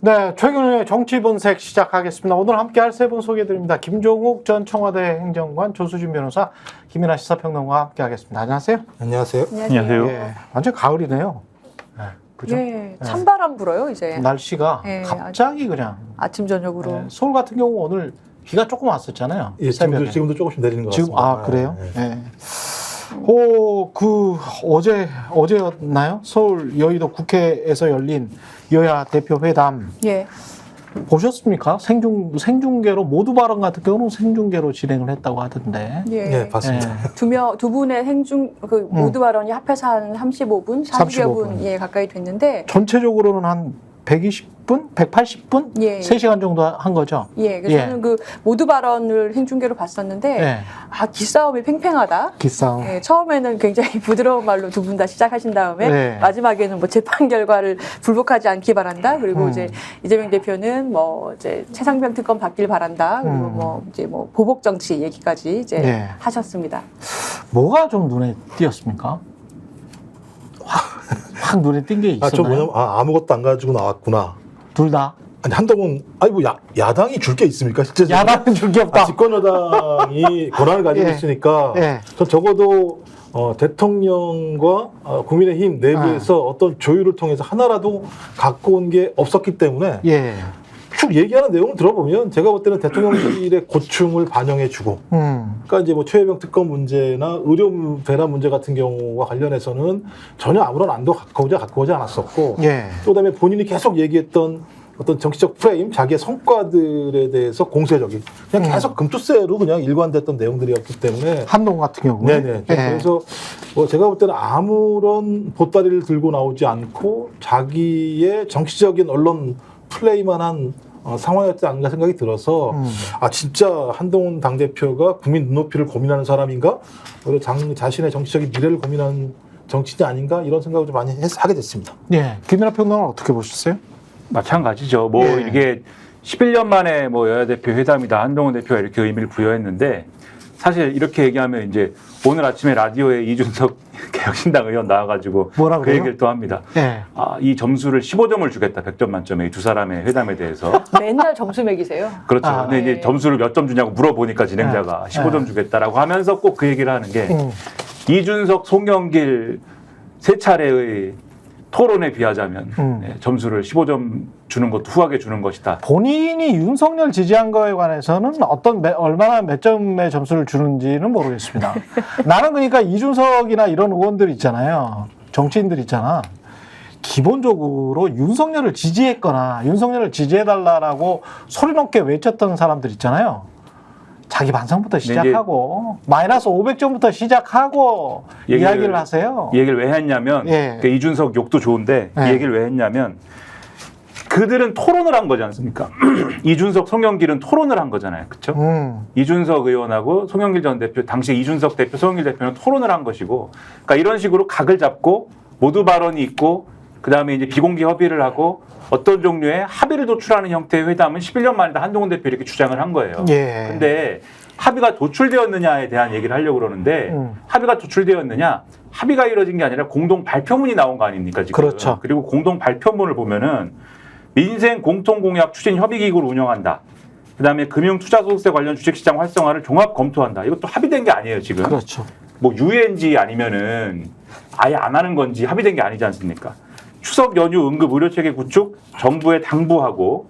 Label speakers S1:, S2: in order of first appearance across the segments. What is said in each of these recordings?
S1: 네, 최근의 정치 분석 시작하겠습니다. 오늘 함께할 세 분 소개해드립니다. 김종욱 전 청와대 행정관, 조수진 변호사, 김민아 시사평론가와 함께하겠습니다. 안녕하세요.
S2: 안녕하세요.
S3: 안녕하세요.
S1: 예, 완전 가을이네요. 네, 그죠?
S3: 예, 찬바람 불어요 이제.
S1: 날씨가
S3: 예,
S1: 갑자기 그냥.
S3: 아침 저녁으로.
S1: 네, 서울 같은 경우 오늘 비가 조금 왔었잖아요.
S2: 예,
S1: 새벽에.
S2: 지금도 조금씩 내리는 것
S1: 지금
S2: 같습니다.
S1: 그래요?
S2: 예.
S1: 네. 어제였나요? 서울 여의도 국회에서 열린 여야 대표 회담
S3: 예.
S1: 보셨습니까? 생중계로 모두 발언 같은 경우는 생중계로 진행을 했다고 하던데.
S3: 예.
S2: 네, 봤습니다.
S3: 두 분의 모두 발언이 합해서 한 35분, 40여 분 예, 가까이 됐는데.
S1: 전체적으로는 한 120분, 180분,
S3: 예.
S1: 3시간 정도 한 거죠.
S3: 예, 그래서 저는 그 모두 발언을 생중계로 봤었는데
S1: 예.
S3: 기싸움이 팽팽하다.
S1: 기싸움.
S3: 예, 처음에는 굉장히 부드러운 말로 두 분 다 시작하신 다음에
S1: 네.
S3: 마지막에는 뭐 재판 결과를 불복하지 않기 바란다. 그리고 이제 이재명 대표는 뭐 이제 최상병 특검 받길 바란다. 그리고 뭐 보복 정치 얘기까지 이제
S1: 네.
S3: 하셨습니다.
S1: 뭐가 좀 눈에 띄었습니까? 확 눈에 띈 게 있었나요?
S2: 저 뭐냐면 아무것도 안 가지고 나왔구나.
S1: 둘 다?
S2: 아니 한동훈 뭐 야당이 줄 게 있습니까? 실제로
S1: 야당은 줄 게 없다.
S2: 집권 여당이 권한을 가지고
S1: 예.
S2: 있으니까
S1: 예.
S2: 전 적어도 대통령과 국민의힘 내부에서 어떤 조율을 통해서 하나라도 갖고 온 게 없었기 때문에
S1: 예.
S2: 쭉 얘기하는 내용을 들어보면 제가 볼 때는 대통령실의 고충을 반영해주고 그러니까 이제 뭐 최혜병 특검 문제나 의료 대란 문제 같은 경우와 관련해서는 전혀 아무런 안도 갖고 오지 않았었고
S1: 예.
S2: 또 그다음에 본인이 계속 얘기했던 어떤 정치적 프레임, 자기의 성과들에 대해서 공세적인 그냥 계속 금투세로 그냥 일관됐던 내용들이었기 때문에
S1: 한동 같은 경우에.
S2: 네네.
S1: 예.
S2: 그래서 제가 볼 때는 아무런 보따리를 들고 나오지 않고 자기의 정치적인 언론 플레이만 한 상황이었지 않나 생각이 들어서 진짜 한동훈 당대표가 국민 눈높이를 고민하는 사람인가? 그리고 자신의 정치적인 미래를 고민하는 정치인이 아닌가? 이런 생각을 좀 많이 하게 됐습니다.
S1: 예. 김민하 평론가는 어떻게 보셨어요?
S3: 마찬가지죠.
S1: 예.
S3: 이게 11년 만에 여야 대표 회담이다. 한동훈 대표가 이렇게 의미를 부여했는데 사실 이렇게 얘기하면 이제 오늘 아침에 라디오에 이준석 개혁신당 의원 나와가지고
S1: 뭐라 그래요?
S3: 얘기를 또 합니다.
S1: 예.
S3: 이 점수를 15점을 주겠다. 100점 만점에 이 두 사람의 회담에 대해서.
S4: 맨날 점수 매기세요?
S3: 그렇죠. 근데 이제 점수를 몇 점 주냐고 물어보니까 진행자가 15점 주겠다라고 하면서 꼭 그 얘기를 하는 게 이준석, 송영길 세 차례의 토론에 비하자면 점수를 15점 주는 것도 후하게 주는 것이다.
S1: 본인이 윤석열 지지한 거에 관해서는 얼마나 몇 점의 점수를 주는지는 모르겠습니다. 나는 그러니까 이준석이나 이런 의원들 있잖아요. 정치인들 있잖아. 기본적으로 윤석열을 지지했거나 윤석열을 지지해달라고 소리 높게 외쳤던 사람들 있잖아요. 자기 반성부터 시작하고 마이너스 500점부터 시작하고 이야기를 하세요.
S3: 이 얘기를 왜 했냐면 그러니까 이준석 욕도 좋은데 이 얘기를 왜 했냐면 그들은 토론을 한 거지 않습니까? 이준석, 송영길은 토론을 한 거잖아요. 그렇죠? 이준석 의원하고 송영길 전 대표, 당시 이준석 대표, 송영길 대표는 토론을 한 것이고 그러니까 이런 식으로 각을 잡고 모두 발언이 있고 그다음에 이제 비공개 협의를 하고 어떤 종류의 합의를 도출하는 형태의 회담은 11년 만이다. 한동훈 대표 이렇게 주장을 한 거예요. 근데 합의가 도출되었느냐에 대한 얘기를 하려고 그러는데 합의가 도출되었느냐? 합의가 이루어진 게 아니라 공동 발표문이 나온 거 아닙니까 지금?
S1: 그렇죠.
S3: 그리고 공동 발표문을 보면은 민생 공통공약 추진 협의기구를 운영한다. 그다음에 금융투자소득세 관련 주식시장 활성화를 종합 검토한다. 이것도 합의된 게 아니에요 지금.
S1: 그렇죠.
S3: 뭐 유엔지 아니면은 아예 안 하는 건지 합의된 게 아니지 않습니까? 추석 연휴 응급 의료체계 구축 정부에 당부하고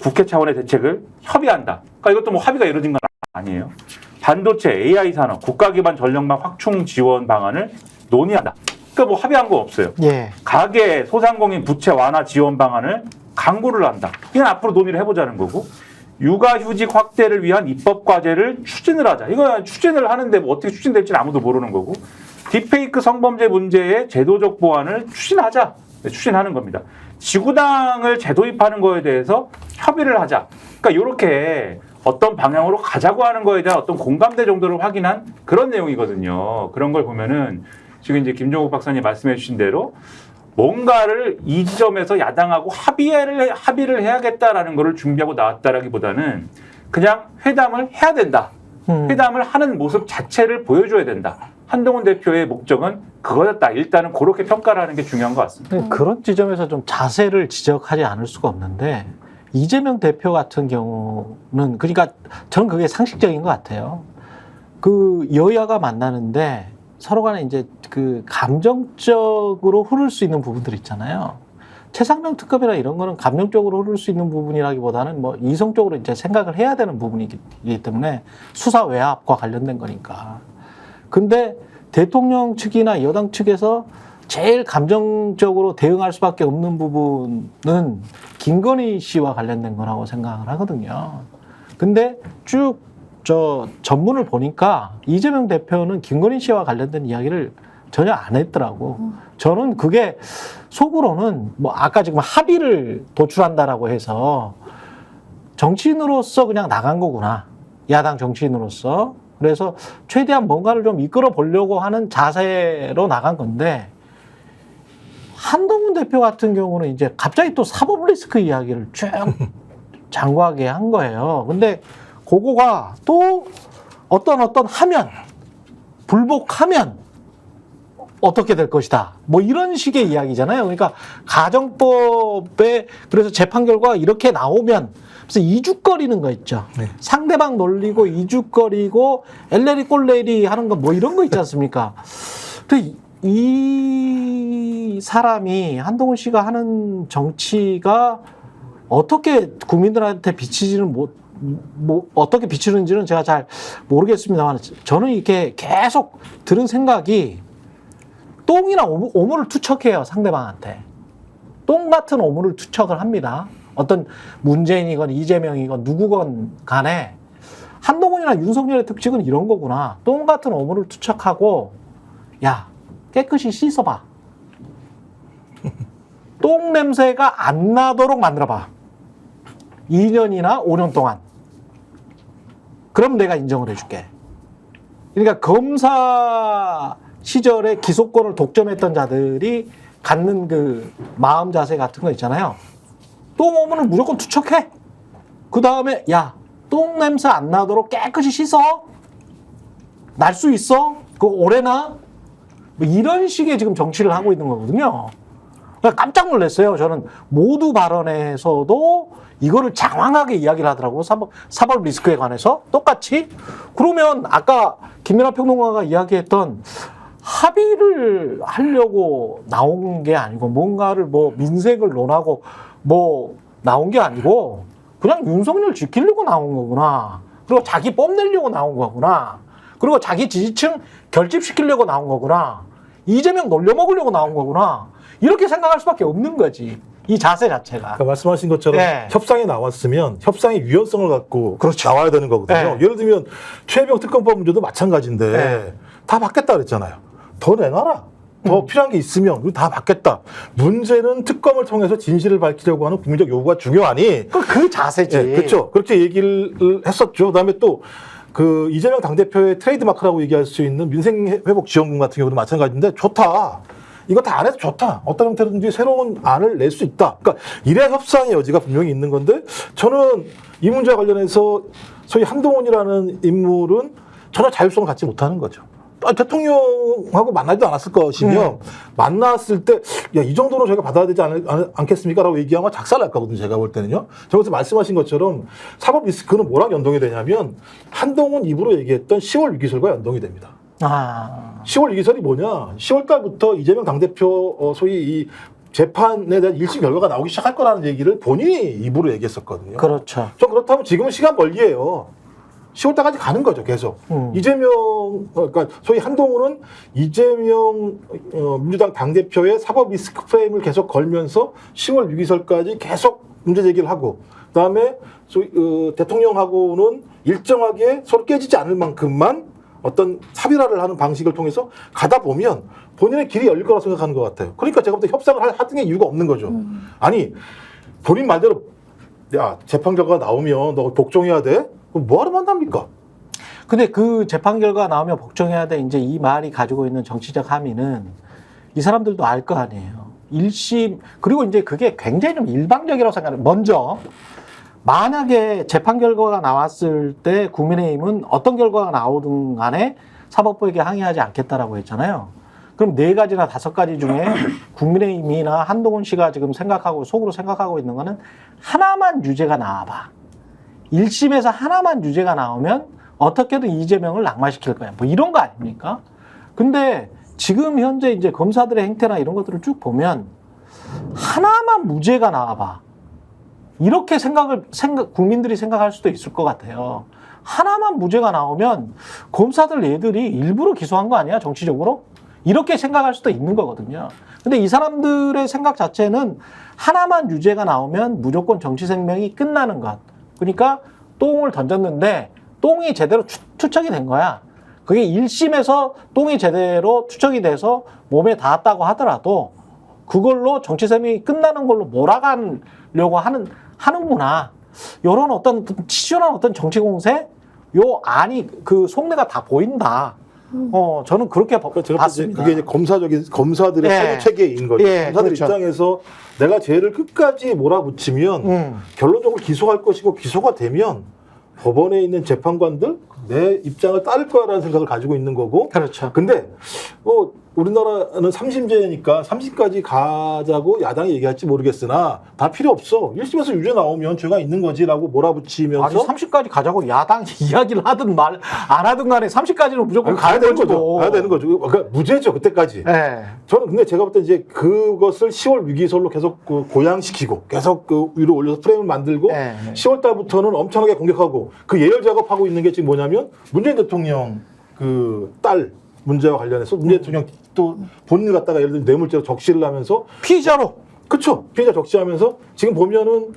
S3: 국회 차원의 대책을 협의한다. 그러니까 이것도 뭐 합의가 이루어진 건 아니에요. 반도체, AI 산업, 국가 기반 전력망 확충 지원 방안을 논의한다. 그러니까 뭐 합의한 거 없어요. 가계, 소상공인 부채 완화 지원 방안을 강구를 한다. 이건 앞으로 논의를 해보자는 거고. 육아휴직 확대를 위한 입법 과제를 추진을 하자. 이거 추진을 하는데 뭐 어떻게 추진될지는 아무도 모르는 거고. 딥페이크 성범죄 문제의 제도적 보완을 추진하자. 추진하는 겁니다. 지구당을 재도입하는 거에 대해서 협의를 하자. 그러니까 이렇게 어떤 방향으로 가자고 하는 거에 대한 어떤 공감대 정도를 확인한 그런 내용이거든요. 그런 걸 보면은 지금 이제 김종욱 박사님 말씀해 주신 대로 뭔가를 이 지점에서 야당하고 합의를 해야겠다라는 거를 준비하고 나왔다라기보다는 그냥 회담을 해야 된다. 회담을 하는 모습 자체를 보여줘야 된다. 한동훈 대표의 목적은 그거였다. 일단은 그렇게 평가를 하는 게 중요한 것 같습니다.
S1: 그런 지점에서 좀 자세를 지적하지 않을 수가 없는데 이재명 대표 같은 경우는 그러니까 저는 그게 상식적인 것 같아요. 그 여야가 만나는데 서로 간에 이제 그 감정적으로 흐를 수 있는 부분들 있잖아요. 최상병 특검이나 이런 거는 감정적으로 흐를 수 있는 부분이라기보다는 뭐 이성적으로 이제 생각을 해야 되는 부분이기 때문에 수사 외압과 관련된 거니까. 근데 대통령 측이나 여당 측에서 제일 감정적으로 대응할 수밖에 없는 부분은 김건희 씨와 관련된 거라고 생각을 하거든요. 근데 쭉 저 전문을 보니까 이재명 대표는 김건희 씨와 관련된 이야기를 전혀 안 했더라고. 저는 그게 속으로는 뭐 아까 지금 합의를 도출한다라고 해서 정치인으로서 그냥 나간 거구나. 야당 정치인으로서. 그래서 최대한 뭔가를 좀 이끌어 보려고 하는 자세로 나간 건데 한동훈 대표 같은 경우는 이제 갑자기 또 사법 리스크 이야기를 쭉 장구하게 한 거예요. 근데 그거가 또 어떤 하면 불복하면 어떻게 될 것이다. 뭐 이런 식의 이야기잖아요. 그러니까 가정법에 그래서 재판 결과가 이렇게 나오면 그래서 이죽거리는 거 있죠.
S2: 네.
S1: 상대방 놀리고 이죽거리고 엘레리 꼴레리 하는 거 뭐 이런 거 있지 않습니까? 근데 이 사람이 한동훈 씨가 하는 정치가 어떻게 국민들한테 비치지는 뭐 어떻게 비치는지는 제가 잘 모르겠습니다만 저는 이렇게 계속 들은 생각이 똥이나 오물을 투척해요, 상대방한테. 똥 같은 오물을 투척을 합니다. 어떤 문재인이건 이재명이건 누구건 간에 한동훈이나 윤석열의 특징은 이런 거구나. 똥 같은 오물을 투척하고 야, 깨끗이 씻어봐. 똥 냄새가 안 나도록 만들어봐. 2년이나 5년 동안. 그럼 내가 인정을 해줄게. 그러니까 검사 시절에 기소권을 독점했던 자들이 갖는 그 마음 자세 같은 거 있잖아요. 똥 오면은 무조건 투척해. 그 다음에 야, 똥 냄새 안 나도록 깨끗이 씻어. 날 수 있어? 그거 오래나? 뭐 이런 식의 지금 정치를 하고 있는 거거든요. 그러니까 깜짝 놀랐어요. 저는 모두 발언에서도 이거를 장황하게 이야기를 하더라고요. 사법 리스크에 관해서 똑같이. 그러면 아까 김민하 평론가가 이야기했던 합의를 하려고 나온 게 아니고 뭔가를 뭐 민생을 논하고 뭐 나온 게 아니고 그냥 윤석열 지키려고 나온 거구나. 그리고 자기 뽐내려고 나온 거구나. 그리고 자기 지지층 결집시키려고 나온 거구나. 이재명 놀려먹으려고 나온 거구나. 이렇게 생각할 수밖에 없는 거지. 이 자세 자체가.
S2: 그러니까 말씀하신 것처럼
S1: 네.
S2: 협상이 나왔으면 협상의 유연성을 갖고
S1: 그렇죠.
S2: 나와야 되는 거거든요.
S1: 네.
S2: 예를 들면 최혜병 특검법 문제도 마찬가지인데
S1: 네.
S2: 다 받겠다 그랬잖아요. 더 내놔라. 더 필요한 게 있으면 다 받겠다. 문제는 특검을 통해서 진실을 밝히려고 하는 국민적 요구가 중요하니
S1: 그 자세지.
S2: 그렇죠. 그렇게 얘기를 했었죠. 그다음에 또 그 이재명 당대표의 트레이드마크라고 얘기할 수 있는 민생회복 지원금 같은 경우도 마찬가지인데 좋다. 이거 다 안 해도 좋다. 어떤 형태로든지 새로운 안을 낼 수 있다. 그러니까 이래 협상의 여지가 분명히 있는 건데 저는 이 문제와 관련해서 소위 한동훈이라는 인물은 전혀 자율성을 갖지 못하는 거죠. 대통령하고 만나지도 않았을 것이며 만났을 때 야, 이 정도는 저희가 받아야 되지 않겠습니까? 라고 얘기하면 작살날 거거든요. 제가 볼 때는요. 저기서 말씀하신 것처럼 사법 리스크는 뭐랑 연동이 되냐면 한동훈 입으로 얘기했던 10월 위기설과 연동이 됩니다. 10월 위기설이 뭐냐? 10월 달부터 이재명 당대표 소위 이 재판에 대한 1심 결과가 나오기 시작할 거라는 얘기를 본인이 입으로 얘기했었거든요.
S1: 그렇죠.
S2: 저 그렇다면 지금은 시간 벌기예요. 10월 달까지 가는 거죠, 계속. 이재명, 그러니까 소위 한동훈은 이재명 민주당 당대표의 사법 리스크 프레임을 계속 걸면서 10월 위기설까지 계속 문제 제기를 하고, 그 다음에 소위 대통령하고는 일정하게 서로 깨지지 않을 만큼만 어떤 사비라를 하는 방식을 통해서 가다 보면 본인의 길이 열릴 거라고 생각하는 것 같아요. 그러니까 제가 볼 때 협상을 하등의 이유가 없는 거죠. 아니, 본인 말대로 야, 재판 결과가 나오면 너 복종해야 돼? 그럼 뭐하러 만납니까?
S1: 근데 그 재판 결과 나오면 복종해야 돼. 이제 이 말이 가지고 있는 정치적 함의는 이 사람들도 알 거 아니에요. 1심, 그리고 이제 그게 굉장히 좀 일방적이라고 생각해요. 먼저, 만약에 재판 결과가 나왔을 때 국민의힘은 어떤 결과가 나오든 간에 사법부에게 항의하지 않겠다라고 했잖아요. 그럼 4가지나 5가지 중에 국민의힘이나 한동훈 씨가 지금 속으로 생각하고 있는 거는 하나만 유죄가 나와봐. 1심에서 하나만 유죄가 나오면 어떻게든 이재명을 낙마시킬 거야. 뭐 이런 거 아닙니까? 근데 지금 현재 이제 검사들의 행태나 이런 것들을 쭉 보면 하나만 무죄가 나와봐. 이렇게 국민들이 생각할 수도 있을 것 같아요. 하나만 무죄가 나오면 검사들 얘들이 일부러 기소한 거 아니야? 정치적으로? 이렇게 생각할 수도 있는 거거든요. 근데 이 사람들의 생각 자체는 하나만 유죄가 나오면 무조건 정치 생명이 끝나는 것. 그러니까 똥을 던졌는데 똥이 제대로 투척이 된 거야. 그게 1심에서 똥이 제대로 투척이 돼서 몸에 닿았다고 하더라도 그걸로 정치 생명이 끝나는 걸로 몰아가려고 하는구나. 이런 어떤 치졸한 어떤 정치 공세? 요 안이 그 속내가 다 보인다. 저는 그렇게 봤습니다.
S2: 그게 이제 검사들의
S1: 예.
S2: 사고 체계인 거죠.
S1: 예,
S2: 검사들
S1: 그렇죠.
S2: 입장에서 내가 죄를 끝까지 몰아붙이면 결론적으로 기소할 것이고 기소가 되면 법원에 있는 재판관들 내 입장을 따를 거라는 생각을 가지고 있는 거고.
S1: 그렇죠.
S2: 근데 우리나라는 3심제니까 3심까지 가자고 야당이 얘기할지 모르겠으나 다 필요 없어. 1심에서 유죄 나오면 죄가 있는 거지라고 몰아붙이면서
S1: 아니 30까지 가자고 야당 이야기를 하든 말 안 하든 간에 30까지는 무조건 가야 되는 거죠.
S2: 가야 되는 거죠. 그러니까 무죄죠 그때까지.
S1: 네.
S2: 저는 근데 제가 볼 때 이제 그것을 10월 위기설로 계속 고양시키고 계속 위로 올려서 프레임을 만들고
S1: 네.
S2: 10월 달부터는 엄청나게 공격하고 그 예열 작업하고 있는 게 지금 뭐냐면 문재인 대통령 그 딸 문제와 관련해서 문재인 대통령 또 본인을 갖다가 예를 들면 뇌물죄로 적시를 하면서
S1: 피의자로.
S2: 그렇죠. 피해자 적시하면서 지금 보면은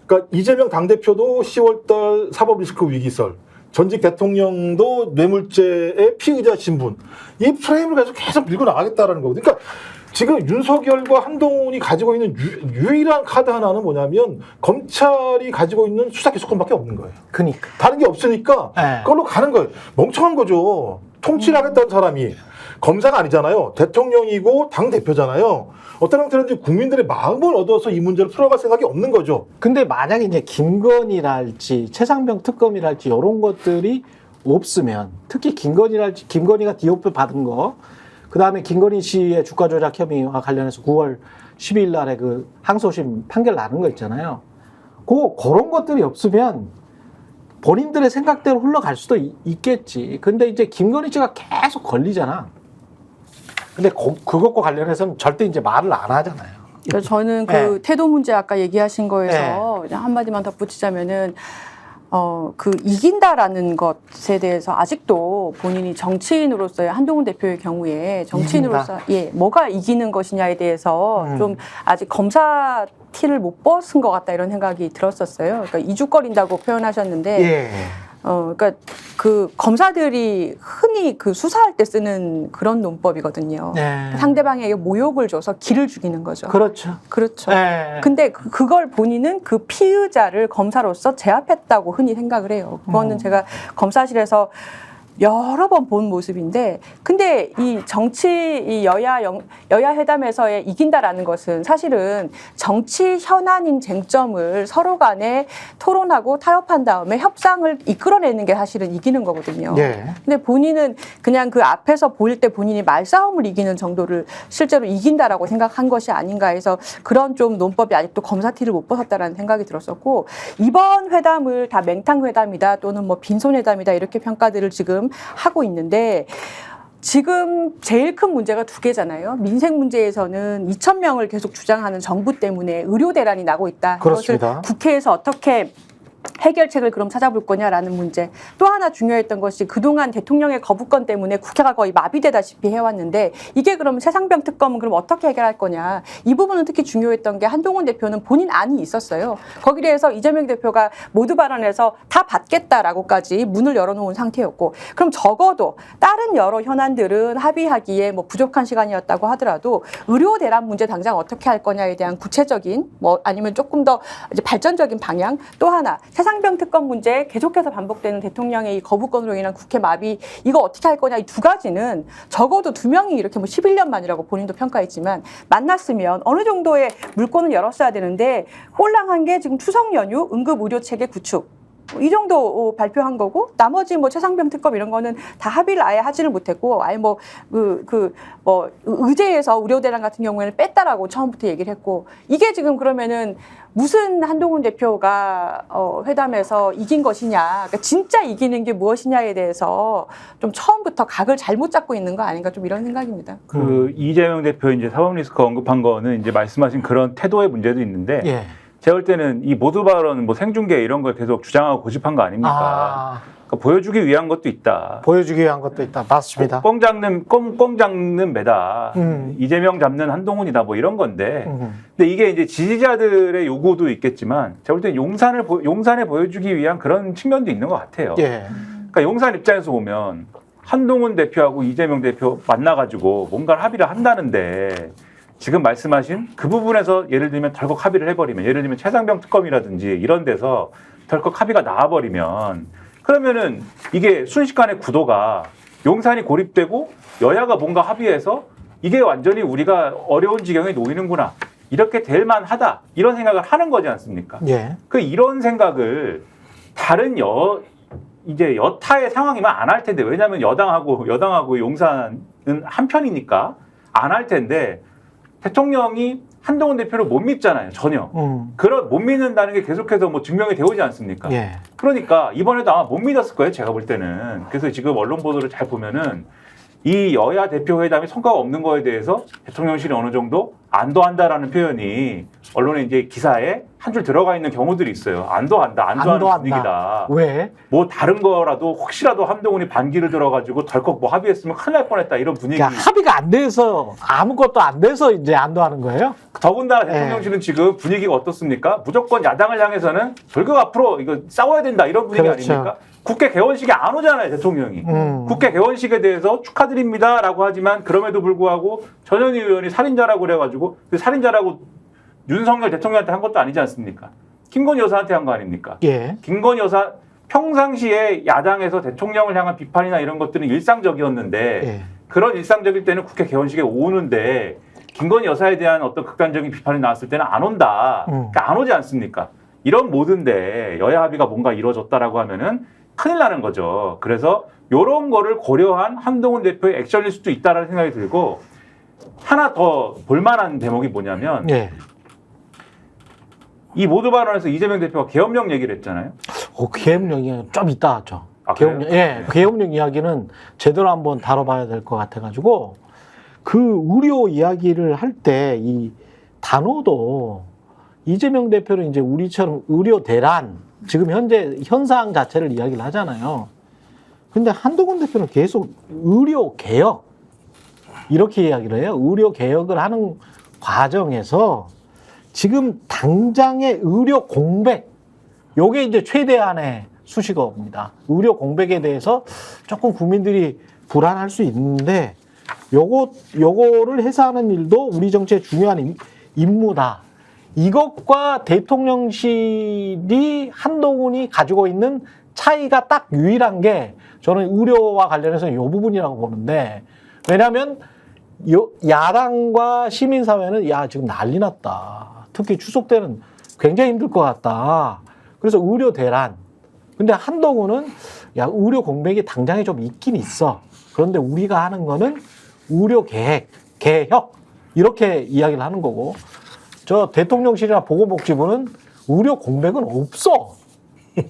S2: 그러니까 이재명 당대표도 10월달 사법 리스크 위기설, 전직 대통령도 뇌물죄의 피의자 신분, 이 프레임을 계속 밀고 나가겠다라는 거거든요. 그러니까 지금 윤석열과 한동훈이 가지고 있는 유일한 카드 하나는 뭐냐면 검찰이 가지고 있는 수사 기소권밖에 없는 거예요.
S1: 그니까.
S2: 다른 게 없으니까
S1: 네.
S2: 그걸로 가는 거예요. 멍청한 거죠. 통치를 하겠다는 사람이 검사가 아니잖아요. 대통령이고 당 대표잖아요. 어떤 형태로든지 국민들의 마음을 얻어서 이 문제를 풀어갈 생각이 없는 거죠.
S1: 근데 만약에 이제 김건희랄지 최상병 특검이랄지 이런 것들이 없으면 특히 김건희가 디오프 받은 거, 그 다음에 김건희 씨의 주가 조작 혐의와 관련해서 9월 12일 날에 그 항소심 판결 나는 거 있잖아요. 그런 것들이 없으면 본인들의 생각대로 흘러갈 수도 있겠지. 근데 이제 김건희 씨가 계속 걸리잖아. 근데 그것과 관련해서는 절대 이제 말을 안 하잖아요.
S4: 그러니까 저는 그
S1: 네.
S4: 태도 문제 아까 얘기하신 거에서 그냥 한마디만 덧붙이자면은 그 이긴다라는 것에 대해서 아직도 본인이 정치인으로서의 한동훈 대표의 경우에 정치인으로서 뭐가 이기는 것이냐에 대해서 좀 아직 검사 티를 못 벗은 것 같다 이런 생각이 들었었어요. 그러니까 이죽거린다고 표현하셨는데
S1: 예.
S4: 그러니까 그 검사들이 흔히 그 수사할 때 쓰는 그런 논법이거든요.
S1: 네.
S4: 상대방에게 모욕을 줘서 기를 죽이는 거죠.
S1: 그렇죠.
S4: 그렇죠.
S1: 네.
S4: 근데 그걸 본인은 그 피의자를 검사로서 제압했다고 흔히 생각을 해요. 그거는 제가 검사실에서 여러 번 본 모습인데, 근데 이 이 여야 회담에서의 이긴다라는 것은 사실은 정치 현안인 쟁점을 서로 간에 토론하고 타협한 다음에 협상을 이끌어내는 게 사실은 이기는 거거든요.
S1: 예.
S4: 근데 본인은 그냥 그 앞에서 보일 때 본인이 말싸움을 이기는 정도를 실제로 이긴다라고 생각한 것이 아닌가 해서 그런 좀 논법이 아직도 검사 티를 못 벗었다라는 생각이 들었었고, 이번 회담을 다 맹탕 회담이다 또는 뭐 빈손 회담이다 이렇게 평가들을 지금 하고 있는데, 지금 제일 큰 문제가 2개잖아요. 민생 문제에서는 2,000명을 계속 주장하는 정부 때문에 의료 대란이 나고 있다.
S1: 그렇습니다.
S4: 이것을 국회에서 어떻게 해결책을 그럼 찾아볼 거냐라는 문제. 또 하나 중요했던 것이 그동안 대통령의 거부권 때문에 국회가 거의 마비되다시피 해왔는데, 이게 그럼 최상병 특검은 그럼 어떻게 해결할 거냐. 이 부분은 특히 중요했던 게 한동훈 대표는 본인 안이 있었어요. 거기에 대해서 이재명 대표가 모두 발언해서 다 받겠다라고까지 문을 열어놓은 상태였고, 그럼 적어도 다른 여러 현안들은 합의하기에 뭐 부족한 시간이었다고 하더라도 의료 대란 문제 당장 어떻게 할 거냐에 대한 구체적인 뭐 아니면 조금 더 이제 발전적인 방향, 또 하나 최상병 특검 문제 계속해서 반복되는 대통령의 이 거부권으로 인한 국회 마비, 이거 어떻게 할 거냐, 이 2가지는 적어도 2명이 이렇게 뭐 11년 만이라고 본인도 평가했지만 만났으면 어느 정도의 물꼬는 열었어야 되는데, 홀랑한 게 지금 추석 연휴 응급 의료 체계 구축, 이 정도 발표한 거고 나머지 뭐 최상병 특검 이런 거는 다 합의를 아예 하지를 못했고 아예 뭐 의제에서 의료대란 같은 경우에는 뺐다라고 처음부터 얘기를 했고 이게 지금 그러면은 무슨 한동훈 대표가 회담에서 이긴 것이냐, 그러니까 진짜 이기는 게 무엇이냐에 대해서 좀 처음부터 각을 잘못 잡고 있는 거 아닌가 좀 이런 생각입니다.
S3: 그 이재명 대표 이제 사법 리스크 언급한 거는 이제 말씀하신 그런 태도의 문제도 있는데
S1: 예.
S3: 제가 볼 때는 이 모두 발언, 뭐 생중계 이런 걸 계속 주장하고 고집한 거 아닙니까? 그러니까 보여주기 위한 것도 있다.
S1: 보여주기 위한 것도 있다. 맞습니다.
S3: 꽁 잡는 매다. 이재명 잡는 한동훈이다. 뭐 이런 건데. 근데 이게 이제 지지자들의 요구도 있겠지만 제가 볼 때 용산에 보여주기 위한 그런 측면도 있는 것 같아요.
S1: 예.
S3: 그러니까 용산 입장에서 보면 한동훈 대표하고 이재명 대표 만나가지고 뭔가를 합의를 한다는데 지금 말씀하신 그 부분에서 예를 들면 덜컥 합의를 해버리면 예를 들면 최상병 특검이라든지 이런 데서 덜컥 합의가 나와버리면 그러면은 이게 순식간에 구도가 용산이 고립되고 여야가 뭔가 합의해서 이게 완전히 우리가 어려운 지경에 놓이는구나 이렇게 될 만하다 이런 생각을 하는 거지 않습니까?
S1: 예.
S3: 그 이런 생각을 다른 이제 여타의 상황이면 안 할 텐데 왜냐하면 여당하고 용산은 한 편이니까 안 할 텐데 대통령이 한동훈 대표를 못 믿잖아요 전혀. 못 믿는다는 게 계속해서 뭐 증명이 되오지 않습니까?
S1: 예.
S3: 그러니까 이번에도 아마 못 믿었을 거예요 제가 볼 때는. 그래서 지금 언론 보도를 잘 보면은 이 여야 대표 회담이 성과가 없는 거에 대해서 대통령실이 어느 정도 안도한다라는 표현이 언론에 이제 기사에 한 줄 들어가 있는 경우들이 있어요. 안도하는 분위기다.
S1: 왜?
S3: 뭐 다른 거라도 혹시라도 한동훈이 반기를 들어가지고 덜컥 뭐 합의했으면 큰일 날 뻔했다 이런 분위기.
S1: 그러니까 합의가 안 돼서 아무것도 안 돼서 이제 안도하는 거예요?
S3: 더군다나 대통령실은 지금 분위기가 어떻습니까? 무조건 야당을 향해서는 돌격 앞으로 이거 싸워야 된다 이런 분위기
S1: 그렇죠.
S3: 아닙니까? 국회 개원식에 안 오잖아요 대통령이. 국회 개원식에 대해서 축하드립니다라고 하지만 그럼에도 불구하고 전현희 의원이 살인자라고 그래가지고 그 살인자라고 윤석열 대통령한테 한 것도 아니지 않습니까? 김건희 여사한테 한 거 아닙니까?
S1: 예.
S3: 김건희 여사 평상시에 야당에서 대통령을 향한 비판이나 이런 것들은 일상적이었는데
S1: 예.
S3: 그런 일상적일 때는 국회 개원식에 오는데 김건희 여사에 대한 어떤 극단적인 비판이 나왔을 때는 안 온다. 그러니까 안 오지 않습니까? 이런 모든데 여야 합의가 뭔가 이루어졌다라고 하면은 큰일 나는 거죠. 그래서 이런 거를 고려한 한동훈 대표의 액션일 수도 있다라는 생각이 들고 하나 더 볼만한 대목이 뭐냐면
S1: 예.
S3: 이 모두 발언에서 이재명 대표가 계엄령 얘기를 했잖아요.
S1: 계엄령 이야기 좀 이따 하죠.
S3: 아,
S1: 계엄령, 예, 계엄령 이야기는 제대로 한번 다뤄봐야 될 것 같아가지고 그 우려 이야기를 할 때 이 단어도 이재명 대표는 이제 우리처럼 의료 대란 지금 현재 현상 자체를 이야기를 하잖아요. 근데 한동훈 대표는 계속 의료 개혁 이렇게 이야기를 해요. 의료 개혁을 하는 과정에서 지금 당장의 의료 공백, 요게 이제 최대한의 수식어입니다. 의료 공백에 대해서 조금 국민들이 불안할 수 있는데, 요거를 해소하는 일도 우리 정치의 중요한 임무다. 이것과 대통령실이 한동훈이 가지고 있는 차이가 딱 유일한 게 저는 의료와 관련해서 이 부분이라고 보는데, 왜냐하면 야당과 시민사회는 야 지금 난리 났다. 특히 추석 때는 굉장히 힘들 것 같다. 그래서 의료 대란. 근데 한동훈은 야 의료 공백이 당장에 좀 있긴 있어. 그런데 우리가 하는 거는 의료 개혁 이렇게 이야기를 하는 거고 저 대통령실이나 보건복지부는 의료 공백은 없어.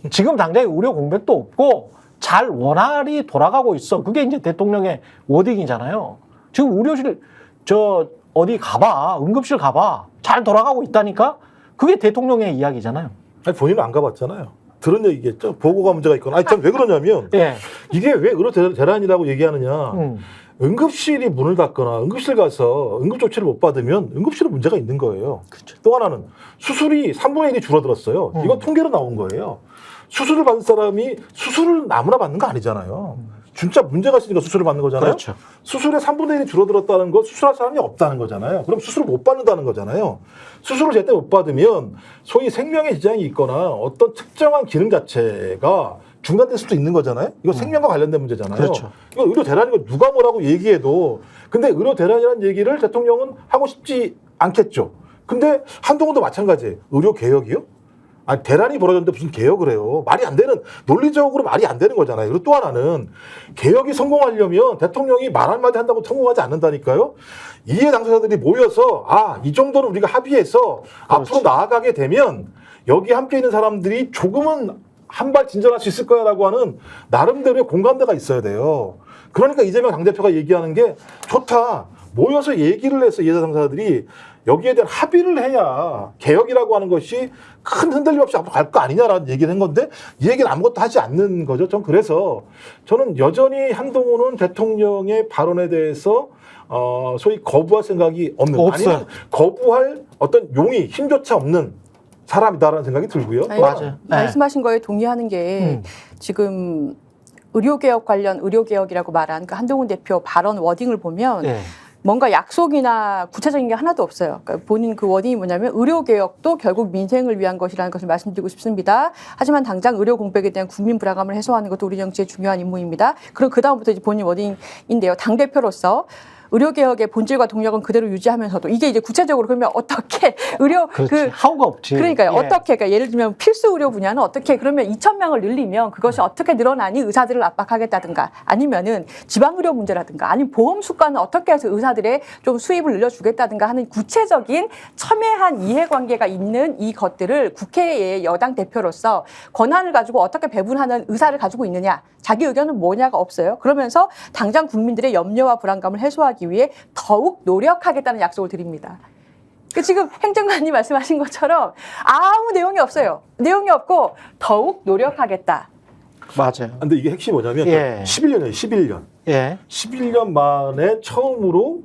S1: 지금 당장에 의료 공백도 없고 잘 원활히 돌아가고 있어. 그게 이제 대통령의 워딩이잖아요. 지금 의료실 어디 가봐. 응급실 가봐. 잘 돌아가고 있다니까? 그게 대통령의 이야기잖아요.
S2: 아니, 본인은 안 가봤잖아요. 들은 얘기겠죠. 보고가 문제가 있거나. 아니, 참 왜 그러냐면
S1: 예.
S2: 이게 왜 의료 대란이라고 얘기하느냐. 응급실이 문을 닫거나 응급실 가서 응급조치를 못 받으면 응급실에 문제가 있는 거예요.
S1: 그렇죠.
S2: 또 하나는 수술이 3분의 1이 줄어들었어요. 이거 통계로 나온 거예요. 수술을 받은 사람이 수술을 아무나 받는 거 아니잖아요. 진짜 문제가 있으니까 수술을 받는 거잖아요.
S1: 그렇죠.
S2: 수술의 3분의 1이 줄어들었다는 건 수술할 사람이 없다는 거잖아요. 그럼 수술을 못 받는다는 거잖아요. 수술을 제때 못 받으면 소위 생명에 지장이 있거나 어떤 특정한 기능 자체가 중단될 수도 있는 거잖아요. 이거 생명과 관련된 문제잖아요.
S1: 그렇죠.
S2: 이거 의료 대란이고 누가 뭐라고 얘기해도 근데 의료 대란이라는 얘기를 대통령은 하고 싶지 않겠죠. 근데 한동훈도 마찬가지예요. 의료 개혁이요? 아니, 대란이 벌어졌는데 무슨 개혁을 해요? 말이 안 되는, 논리적으로 말이 안 되는 거잖아요. 그리고 또 하나는 개혁이 성공하려면 대통령이 말 한마디 한다고 성공하지 않는다니까요. 이해 당사자들이 모여서 이 정도는 우리가 합의해서 앞으로 나아가게 되면 여기 함께 있는 사람들이 조금은 한 발 진전할 수 있을 거야라고 하는 나름대로의 공감대가 있어야 돼요. 그러니까 이재명 당대표가 얘기하는 게 좋다. 모여서 얘기를 해서 이해 당사자들이 여기에 대한 합의를 해야 개혁이라고 하는 것이 큰 흔들림 없이 앞으로 갈 거 아니냐라는 얘기를 한 건데 이 얘기는 아무것도 하지 않는 거죠. 전 그래서 저는 여전히 한동훈은 대통령의 발언에 대해서 소위 거부할 생각이 없는,
S1: 없어요.
S2: 아니면 거부할 어떤 용의 힘조차 없는 사람이다라는 생각이 들고요.
S4: 아니,
S1: 맞아요.
S4: 말씀하신 거에 동의하는 게 지금 의료개혁 관련 의료개혁이라고 말한 그 한동훈 대표 발언 워딩을 보면
S1: 예.
S4: 뭔가 약속이나 구체적인 게 하나도 없어요. 그러니까 본인 그 워딩이 뭐냐면 의료개혁도 결국 민생을 위한 것이라는 것을 말씀드리고 싶습니다. 하지만 당장 의료 공백에 대한 국민 불안감을 해소하는 것도 우리 정치의 중요한 임무입니다. 그리고 그 다음부터 이제 본인 워딩인데요. 당대표로서 의료개혁의 본질과 동력은 그대로 유지하면서도 이게 이제 구체적으로 그러면 어떻게 의료
S1: 그렇지. 하우가 없지.
S4: 그러니까요.
S1: 예.
S4: 어떻게 그러니까 예를 들면 필수 의료 분야는 어떻게 그러면 2,000명을 늘리면 그것이 어떻게 늘어나니 의사들을 압박하겠다든가 아니면은 지방 의료 문제라든가 아니면 보험 수가는 어떻게 해서 의사들의 좀 수입을 늘려주겠다든가 하는 구체적인 첨예한 이해관계가 있는 이 것들을 국회의 여당 대표로서 권한을 가지고 어떻게 배분하는 의사를 가지고 있느냐 자기 의견은 뭐냐가 없어요. 그러면서 당장 국민들의 염려와 불안감을 해소하기 위해 더욱 노력하겠다는 약속을 드립니다. 지금 행정관님 말씀하신 것처럼 아무 내용이 없어요. 내용이 없고 더욱 노력하겠다.
S1: 맞아요.
S2: 근데 이게 핵심이 뭐냐면
S1: 예.
S2: 11년이에요. 11년.
S1: 예.
S2: 11년 만에 처음으로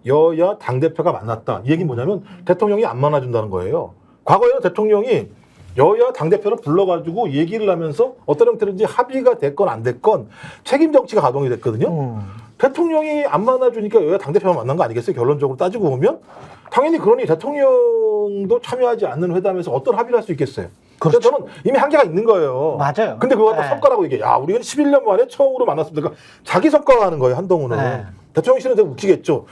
S2: 여야 당대표가 만났다. 이 얘기는 뭐냐면 대통령이 안 만나준다는 거예요. 과거에는 대통령이 여야 당대표를 불러가지고 얘기를 하면서 어떤 형태로든지 합의가 됐건 안 됐건 책임 정치가 가동이 됐거든요. 대통령이 안 만나주니까 여야 당대표만 만난 거 아니겠어요? 결론적으로 따지고 보면. 당연히 그러니 대통령도 참여하지 않는 회담에서 어떤 합의를 할 수 있겠어요? 그래서
S1: 그렇죠.
S2: 저는 이미 한계가 있는 거예요.
S1: 맞아요.
S2: 근데 그거 갖다
S1: 네.
S2: 성과라고 얘기해. 야, 우리는 11년 만에 처음으로 만났습니다. 그러니까 자기 성과가 하는 거예요, 한동훈은.
S1: 네.
S2: 대통령이 싫은데 웃기겠죠.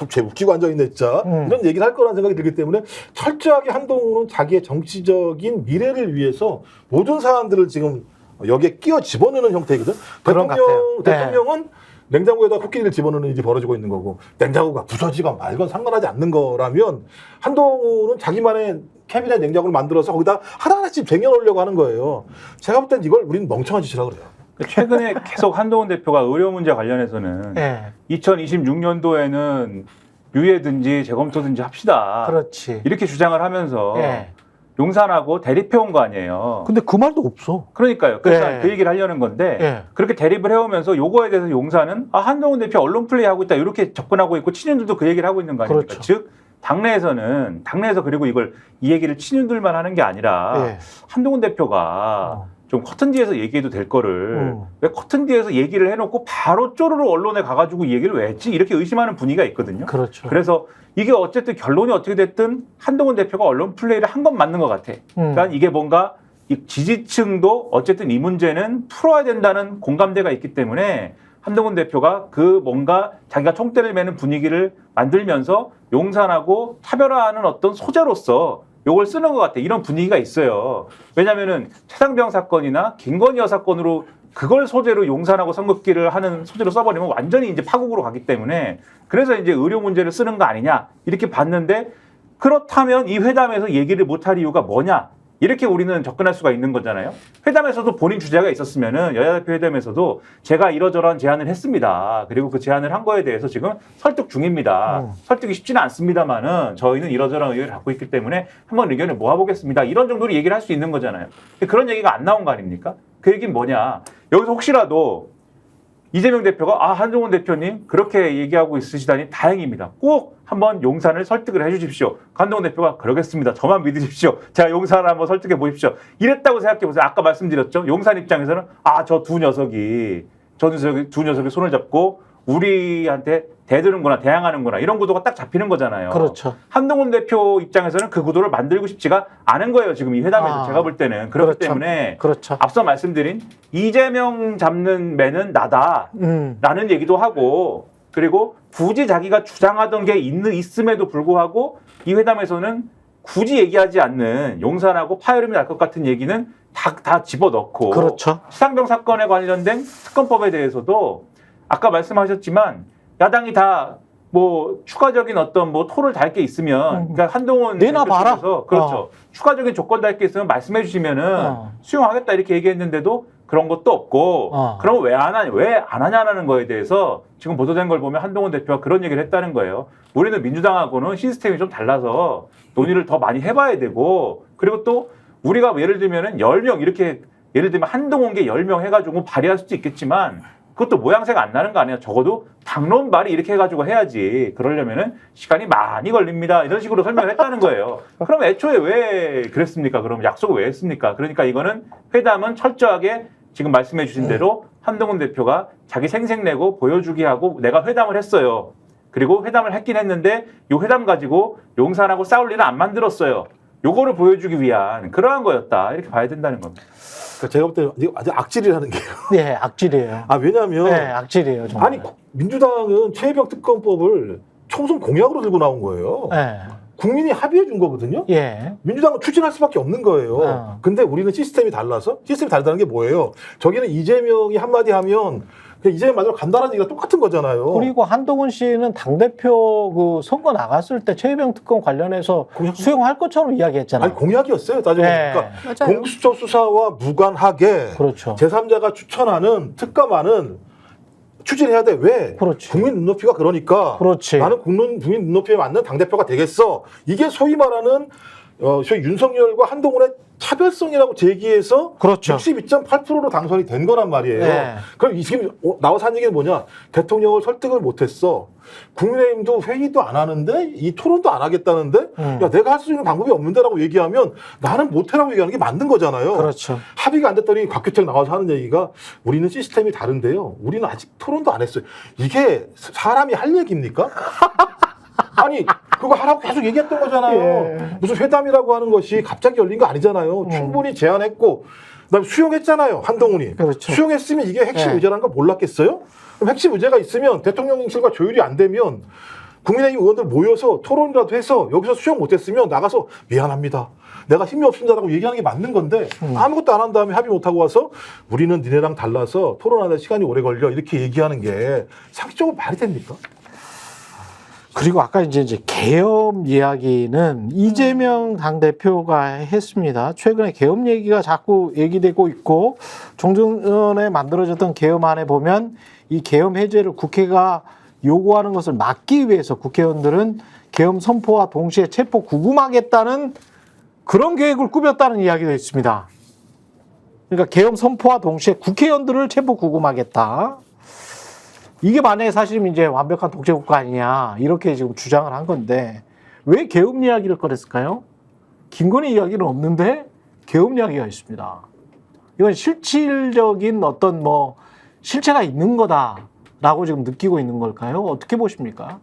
S2: 쟤 웃기고 앉아있네, 진짜. 이런 얘기를 할 거라는 생각이 들기 때문에 철저하게 한동훈은 자기의 정치적인 미래를 위해서 모든 사안들을 지금 여기에 끼워 집어넣는 형태거든.
S1: 그런 것 같아요.
S2: 대통령은 냉장고에다 코끼리를 집어넣는 일이 벌어지고 있는 거고 냉장고가 부서지건 말건 상관하지 않는 거라면 한동훈은 자기만의 캐비넷 냉장고를 만들어서 거기다 하나하나씩 쟁여놓으려고 하는 거예요. 제가 볼 땐 이걸 우리는 멍청한 짓이라고 그래요.
S3: 최근에 계속 한동훈 대표가 의료 문제 관련해서는
S1: 예.
S3: 2026년도에는 유예든지 재검토든지 합시다.
S1: 그렇지.
S3: 이렇게 주장을 하면서
S1: 예.
S3: 용산하고 대립해온 거 아니에요.
S1: 근데 그 말도 없어.
S3: 그러니까요. 그래서
S1: 예.
S3: 그 얘기를 하려는 건데
S1: 예.
S3: 그렇게 대립을 해오면서 요거에 대해서 용산은 한동훈 대표 언론 플레이하고 있다 이렇게 접근하고 있고 친윤들도 그 얘기를 하고 있는 거 아닙니까?
S1: 그렇죠.
S3: 즉 당내에서 그리고 이 얘기를 친윤들만 하는 게 아니라
S1: 예.
S3: 한동훈 대표가 좀 커튼 뒤에서 얘기해도 될 거를 왜 커튼 뒤에서 얘기를 해놓고 바로 쪼르르 언론에 가가지고 이 얘기를 왜 했지? 이렇게 의심하는 분위기가 있거든요.
S1: 그렇죠.
S3: 그래서 이게 어쨌든 결론이 어떻게 됐든 한동훈 대표가 언론 플레이를 한 건 맞는 것 같아. 그러니까 이게 뭔가 이 지지층도 어쨌든 이 문제는 풀어야 된다는 공감대가 있기 때문에 한동훈 대표가 그 뭔가 자기가 총대를 매는 분위기를 만들면서 용산하고 차별화하는 어떤 소재로서 요걸 쓰는 것 같아. 이런 분위기가 있어요. 왜냐면은 최상병 사건이나 김건희 여사 사건으로 그걸 소재로 용산하고 선긋기를 하는 소재로 써버리면 완전히 이제 파국으로 가기 때문에 그래서 이제 의료 문제를 쓰는 거 아니냐 이렇게 봤는데 그렇다면 이 회담에서 얘기를 못할 이유가 뭐냐 이렇게 우리는 접근할 수가 있는 거잖아요. 회담에서도 본인 주제가 있었으면은 여야 대표 회담에서도 제가 이러저러한 제안을 했습니다. 그리고 그 제안을 한 거에 대해서 지금 설득 중입니다. 설득이 쉽지는 않습니다만은 저희는 이러저러한 의견을 갖고 있기 때문에 한번 의견을 모아보겠습니다. 이런 정도로 얘기를 할 수 있는 거잖아요. 그런 얘기가 안 나온 거 아닙니까? 그 얘기는 뭐냐? 여기서 혹시라도 이재명 대표가 한동훈 대표님 그렇게 얘기하고 있으시다니 다행입니다. 꼭 한번 용산을 설득을 해주십시오. 한동훈 대표가 그러겠습니다. 저만 믿으십시오. 제가 용산을 한번 설득해 보십시오. 이랬다고 생각해 보세요. 아까 말씀드렸죠. 용산 입장에서는 저 두 녀석이 손을 잡고 우리한테 대드는구나, 대항하는구나 이런 구도가 딱 잡히는 거잖아요.
S1: 그렇죠.
S3: 한동훈 대표 입장에서는 그 구도를 만들고 싶지가 않은 거예요. 지금 이 회담에서 제가 볼 때는 그렇기
S1: 그렇죠.
S3: 때문에
S1: 그렇죠.
S3: 앞서 말씀드린 이재명 잡는 매는 나다라는 얘기도 하고 그리고 굳이 자기가 주장하던 게 있음에도 불구하고 이 회담에서는 굳이 얘기하지 않는 용산하고 파열음이 날 것 같은 얘기는 다 집어넣고
S1: 그렇죠.
S3: 치상병 사건에 관련된 특검법에 대해서도 아까 말씀하셨지만 야당이 다 뭐 추가적인 어떤 뭐 토를 달 게 있으면 그러니까 한동훈
S1: 내놔봐라.
S3: 대표께서 그렇죠. 추가적인 조건 달 게 있으면 말씀해 주시면은 수용하겠다 이렇게 얘기했는데도 그런 것도 없고 그럼 왜 안 하냐는 거에 대해서 지금 보도된 걸 보면 한동훈 대표가 그런 얘기를 했다는 거예요. 우리는 민주당하고는 시스템이 좀 달라서 논의를 더 많이 해봐야 되고 그리고 또 우리가 예를 들면은 10명 이렇게 예를 들면 한동훈계 10명 해가지고 발의할 수도 있겠지만 그것도 모양새가 안 나는 거 아니야. 적어도 당론 발의 이렇게 해가지고 해야지. 그러려면은 시간이 많이 걸립니다. 이런 식으로 설명을 했다는 거예요. 그럼 애초에 왜 그랬습니까? 그럼 약속을 왜 했습니까? 그러니까 이거는 회담은 철저하게 지금 말씀해 주신 대로 한동훈 대표가 자기 생색내고 보여주기 하고 내가 회담을 했어요. 그리고 회담을 했긴 했는데 이 회담 가지고 용산하고 싸울 일은 안 만들었어요. 요거를 보여주기 위한 그러한 거였다. 이렇게 봐야 된다는 겁니다.
S2: 그러니까 제가 볼 때는 아주 악질이라는 게요.
S1: 네, 악질이에요.
S2: 왜냐하면
S1: 네, 악질이에요. 정말.
S2: 아니 민주당은 최혜병 특검법을 총선 공약으로 들고 나온 거예요.
S1: 네.
S2: 국민이 합의해 준 거거든요.
S1: 예.
S2: 민주당은 추진할 수밖에 없는 거예요. 근데 우리는 시스템이 달라서 시스템이 다르다는 게 뭐예요? 저기는 이재명이 한마디 하면 그냥 이재명 맞으러 간다는 얘기가 똑같은 거잖아요.
S1: 그리고 한동훈 씨는 당대표 그 선거 나갔을 때 최혜병 특검 관련해서 수용할 것처럼 이야기했잖아요.
S2: 아니 공약이었어요. 따지고
S1: 네.
S2: 보니까
S4: 맞아요.
S2: 공수처 수사와 무관하게
S1: 그렇죠.
S2: 제3자가 추천하는 특검안은 추진해야 돼. 왜?
S1: 그렇지.
S2: 국민 눈높이가 그러니까
S1: 그렇지.
S2: 나는 국민 눈높이에 맞는 당대표가 되겠어. 이게 소위 말하는 소위 윤석열과 한동훈의 차별성이라고 제기해서
S1: 그렇죠.
S2: 62.8%로 당선이 된 거란 말이에요.
S1: 네.
S2: 그럼 지금 나와서 한 얘기는 뭐냐? 대통령을 설득을 못했어. 국민의힘도 회의도 안 하는데 이 토론도 안 하겠다는데 야 내가 할 수 있는 방법이 없는데라고 얘기하면 나는 못해라고 얘기하는 게 맞는 거잖아요.
S1: 그렇죠.
S2: 합의가 안 됐더니 곽규택 나와서 하는 얘기가 우리는 시스템이 다른데요. 우리는 아직 토론도 안 했어요. 이게 사람이 할 얘기입니까? 아니 그거 하라고 계속 얘기했던 거잖아요.
S1: 예.
S2: 무슨 회담이라고 하는 것이 갑자기 열린 거 아니잖아요. 충분히 제안했고 그다음에 수용했잖아요. 한동훈이.
S1: 그렇죠.
S2: 수용했으면 이게 핵심
S1: 예.
S2: 의제라는 걸 몰랐겠어요? 그럼 핵심 의제가 있으면 대통령실과 조율이 안 되면 국민의힘 의원들 모여서 토론이라도 해서 여기서 수용 못했으면 나가서 미안합니다. 내가 힘이 없습니다라고 얘기하는 게 맞는 건데 아무것도 안 한 다음에 합의 못하고 와서 우리는 니네랑 달라서 토론하는데 시간이 오래 걸려 이렇게 얘기하는 게 상식적으로 말이 됩니까?
S1: 그리고 아까 이제 계엄 이야기는 이재명 당대표가 했습니다. 최근에 계엄 얘기가 자꾸 얘기되고 있고 좀 전에 만들어졌던 계엄안에 보면 이 계엄 해제를 국회가 요구하는 것을 막기 위해서 국회의원들은 계엄 선포와 동시에 체포 구금하겠다는 그런 계획을 꾸몄다는 이야기도 있습니다. 그러니까 계엄 선포와 동시에 국회의원들을 체포 구금하겠다. 이게 만약에 사실 이제 완벽한 독재국가 아니냐 이렇게 지금 주장을 한 건데 왜 계엄 이야기를 꺼냈을까요? 김건희 이야기는 없는데 계엄 이야기가 있습니다. 이건 실질적인 어떤 뭐 실체가 있는 거다라고 지금 느끼고 있는 걸까요? 어떻게 보십니까?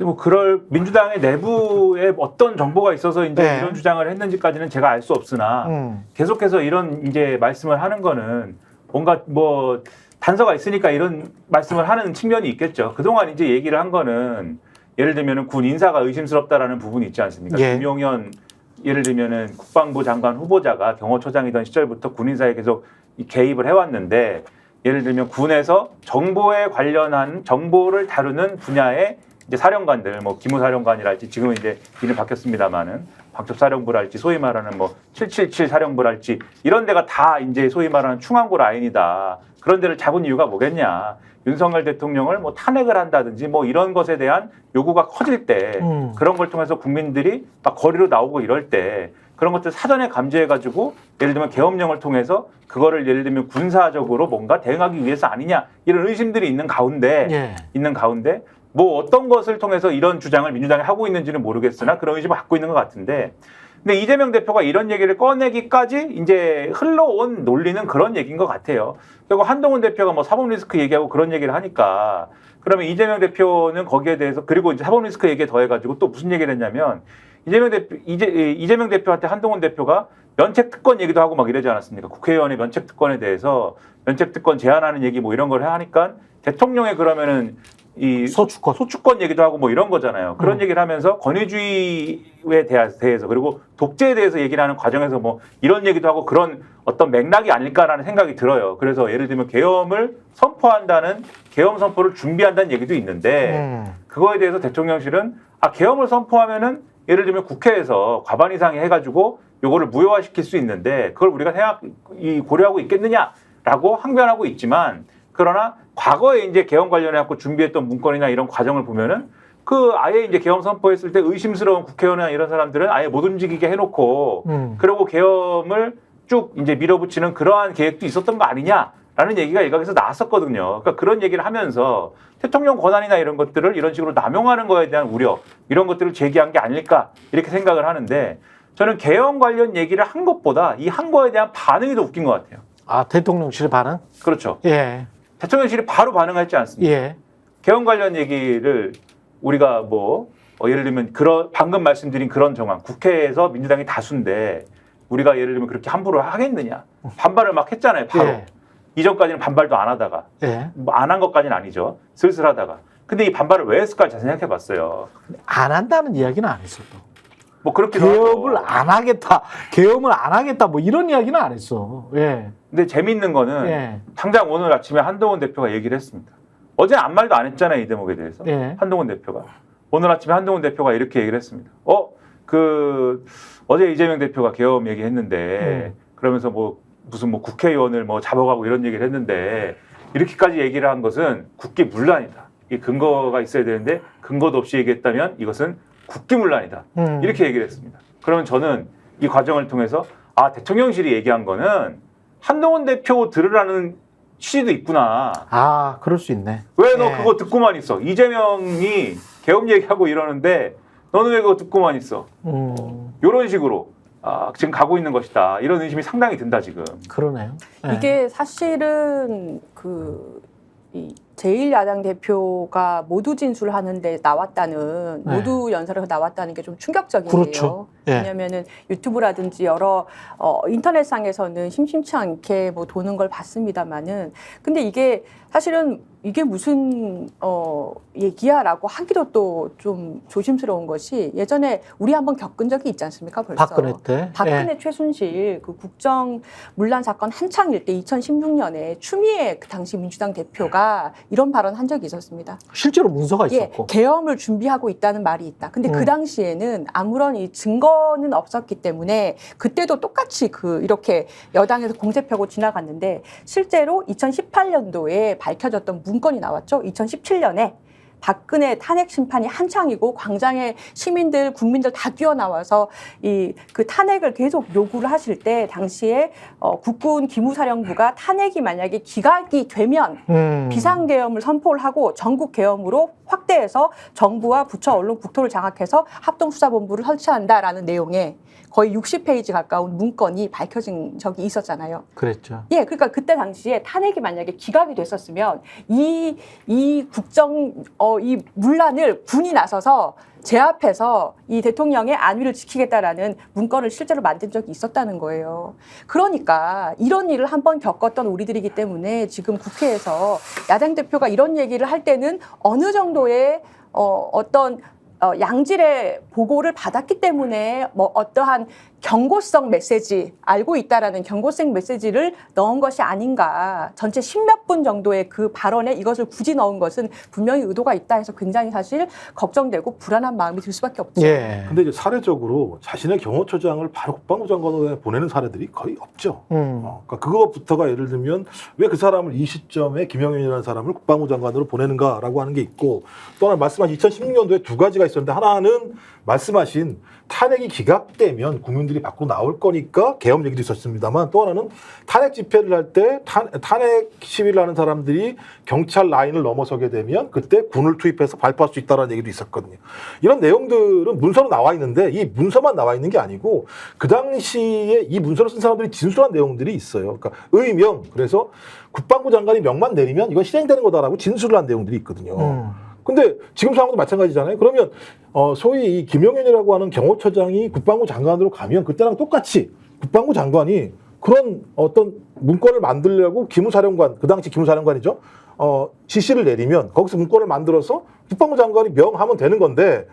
S3: 뭐 그럴 민주당의 내부에 어떤 정보가 있어서 이제
S1: 네.
S3: 이런 주장을 했는지까지는 제가 알 수 없으나 계속해서 이런 이제 말씀을 하는 거는 뭔가 뭐 단서가 있으니까 이런 말씀을 하는 측면이 있겠죠. 그동안 이제 얘기를 한 거는 예를 들면은 군 인사가 의심스럽다라는 부분이 있지 않습니까?
S1: 예.
S3: 김용현 예를 들면은 국방부 장관 후보자가 경호처장이던 시절부터 군 인사에 계속 개입을 해왔는데 예를 들면 군에서 정보에 관련한 정보를 다루는 분야의 이제 사령관들, 뭐 기무사령관이랄지 지금은 이제 이름 바뀌었습니다만은 방첩사령부랄지 소위 말하는 뭐 777 사령부랄지 이런 데가 다 이제 소위 말하는 충안고 라인이다. 그런 데를 잡은 이유가 뭐겠냐? 윤석열 대통령을 뭐 탄핵을 한다든지 뭐 이런 것에 대한 요구가 커질 때 그런 걸 통해서 국민들이 막 거리로 나오고 이럴 때 그런 것들 사전에 감지해가지고 예를 들면 계엄령을 통해서 그거를 예를 들면 군사적으로 뭔가 대응하기 위해서 아니냐 이런 의심들이 있는 가운데 뭐 어떤 것을 통해서 이런 주장을 민주당이 하고 있는지는 모르겠으나 그런 의심을 갖고 있는 것 같은데 근데 이재명 대표가 이런 얘기를 꺼내기까지 이제 흘러온 논리는 그런 얘기인 것 같아요. 그리고 한동훈 대표가 뭐 사법 리스크 얘기하고 그런 얘기를 하니까 그러면 이재명 대표는 거기에 대해서 그리고 이제 사법 리스크 얘기에 더해가지고 또 무슨 얘기를 했냐면 이재명 대표한테 한동훈 대표가 면책 특권 얘기도 하고 막 이러지 않았습니까? 국회의원의 면책 특권에 대해서 면책 특권 제한하는 얘기 뭐 이런 걸 하니까 대통령의 그러면은 이
S1: 소추권.
S3: 소추권 얘기도 하고 뭐 이런 거잖아요. 그런 얘기를 하면서 권위주의에 대해서 그리고 독재에 대해서 얘기를 하는 과정에서 뭐 이런 얘기도 하고 그런 어떤 맥락이 아닐까라는 생각이 들어요. 그래서 예를 들면 계엄을 선포한다는 계엄 선포를 준비한다는 얘기도 있는데 그거에 대해서 대통령실은 계엄을 선포하면은 예를 들면 국회에서 과반 이상이 해가지고 요거를 무효화시킬 수 있는데 그걸 우리가 고려하고 있겠느냐라고 항변하고 있지만 그러나 과거에 이제 계엄 관련해 갖고 준비했던 문건이나 이런 과정을 보면은 그 아예 이제 계엄 선포했을 때 의심스러운 국회의원이나 이런 사람들은 아예 못 움직이게 해놓고 그리고 계엄을 쭉 이제 밀어붙이는 그러한 계획도 있었던 거 아니냐라는 얘기가 일각에서 나왔었거든요. 그러니까 그런 얘기를 하면서 대통령 권한이나 이런 것들을 이런 식으로 남용하는 거에 대한 우려 이런 것들을 제기한 게 아닐까 이렇게 생각을 하는데 저는 계엄 관련 얘기를 한 것보다 이 한 거에 대한 반응이 더 웃긴 것 같아요.
S1: 대통령실 반응?
S3: 그렇죠.
S1: 예.
S3: 대통령실이 바로 반응했지 않습니까?
S1: 예.
S3: 계엄 관련 얘기를 우리가 예를 들면 방금 말씀드린 그런 정황, 국회에서 민주당이 다수인데 우리가 예를 들면 그렇게 함부로 하겠느냐. 반발을 막 했잖아요, 바로.
S1: 예.
S3: 이전까지는 반발도 안 하다가.
S1: 예.
S3: 안 한 것까지는 아니죠. 슬슬 하다가. 근데 이 반발을 왜 했을까 잘 생각해 봤어요.
S1: 안 한다는 이야기는 안 했어. 또.
S3: 뭐 그렇게
S1: 계엄을 안 하겠다. 계엄을 안 하겠다. 뭐 이런 이야기는 안 했어. 예.
S3: 근데 재미있는 거는
S1: 예.
S3: 당장 오늘 아침에 한동훈 대표가 얘기를 했습니다. 어제 아무 말도 안 했잖아요, 이 대목에 대해서.
S1: 예.
S3: 한동훈 대표가. 오늘 아침에 한동훈 대표가 이렇게 얘기를 했습니다. 어제 이재명 대표가 계엄 얘기했는데 그러면서 무슨 국회의원을 잡아가고 이런 얘기를 했는데 이렇게까지 얘기를 한 것은 국기문란이다. 이 근거가 있어야 되는데 근거도 없이 얘기했다면 이것은 국기문란이다. 이렇게 얘기를 했습니다. 그러면 저는 이 과정을 통해서 대통령실이 얘기한 거는 한동훈 대표 들으라는 취지도 있구나.
S1: 그럴 수 있네.
S3: 왜 너
S1: 예.
S3: 그거 듣고만 있어? 이재명이 계엄 얘기하고 이러는데 너는 왜 그거 듣고만 있어? 이런 식으로 지금 가고 있는 것이다. 이런 의심이 상당히 든다 지금.
S1: 그러네요. 예.
S4: 이게 사실은 이 제1야당 대표가 모두 진술하는데 나왔다는
S1: 네.
S4: 모두 연설에서 나왔다는 게 좀 충격적이에요.
S1: 그렇죠. 예.
S4: 왜냐하면은 유튜브라든지 여러 인터넷상에서는 심심치 않게 도는 걸 봤습니다만은 근데 이게 사실은 이게 무슨 얘기야라고 하기도 또 좀 조심스러운 것이 예전에 우리 한번 겪은 적이 있지 않습니까? 벌써
S1: 박근혜 때.
S4: 박근혜
S1: 예.
S4: 최순실 그 국정 문란 사건 한창일 때 2016년에 추미애 그 당시 민주당 대표가 이런 발언 한 적이 있었습니다.
S1: 실제로 문서가 있었고.
S4: 계엄을 준비하고 있다는 말이 있다. 근데 그 당시에는 아무런 이 증거는 없었기 때문에 그때도 똑같이 이렇게 여당에서 공세 펴고 지나갔는데 실제로 2018년도에 밝혀졌던 문건이 나왔죠. 2017년에 박근혜 탄핵 심판이 한창이고 광장에 시민들, 국민들 다 뛰어나와서 그 탄핵을 계속 요구를 하실 때 당시에 국군 기무사령부가 탄핵이 만약에 기각이 되면 비상계엄을 선포를 하고 전국 계엄으로 확대해서 정부와 부처, 언론, 국토를 장악해서 합동수사본부를 설치한다라는 내용의 거의 60페이지 가까운 문건이 밝혀진 적이 있었잖아요.
S1: 그랬죠.
S4: 예, 그러니까 그때 당시에 탄핵이 만약에 기각이 됐었으면 이 문란을 군이 나서서 제압해서 이 대통령의 안위를 지키겠다라는 문건을 실제로 만든 적이 있었다는 거예요. 그러니까 이런 일을 한번 겪었던 우리들이기 때문에 지금 국회에서 야당 대표가 이런 얘기를 할 때는 어느 정도의 어떤 양질의 보고를 받았기 때문에 어떠한 경고성 메시지, 알고 있다라는 경고성 메시지를 넣은 것이 아닌가. 전체 10몇 분 정도의 그 발언에 이것을 굳이 넣은 것은 분명히 의도가 있다 해서 굉장히 사실 걱정되고 불안한 마음이 들 수밖에 없죠.
S1: 예.
S2: 근데 이제 사례적으로 자신의 경호처장을 바로 국방부 장관으로 보내는 사례들이 거의 없죠. 그러니까 그거부터가 예를 들면 왜 그 사람을 이 시점에 김영현이라는 사람을 국방부 장관으로 보내는가라고 하는 게 있고 또 하나 말씀하신 2016년도에 두 가지가 있었는데 하나는 말씀하신 탄핵이 기각되면 국민들이 밖으로 나올 거니까 계엄 얘기도 있었습니다만 또 하나는 탄핵 집회를 할 때 탄핵 시위를 하는 사람들이 경찰 라인을 넘어서게 되면 그때 군을 투입해서 발포할 수 있다는 얘기도 있었거든요. 이런 내용들은 문서로 나와 있는데 이 문서만 나와 있는 게 아니고 그 당시에 이 문서를 쓴 사람들이 진술한 내용들이 있어요. 그러니까 의명, 그래서 국방부 장관이 명만 내리면 이건 실행되는 거다라고 진술을 한 내용들이 있거든요. 근데 지금 상황도 마찬가지잖아요. 그러면 소위 이 김용현이라고 하는 경호처장이 국방부 장관으로 가면 그때랑 똑같이 국방부 장관이 그런 어떤 문건을 만들려고 기무사령관, 그 당시 기무사령관이죠. 지시를 내리면 거기서 문건을 만들어서 국방부 장관이 명하면 되는 건데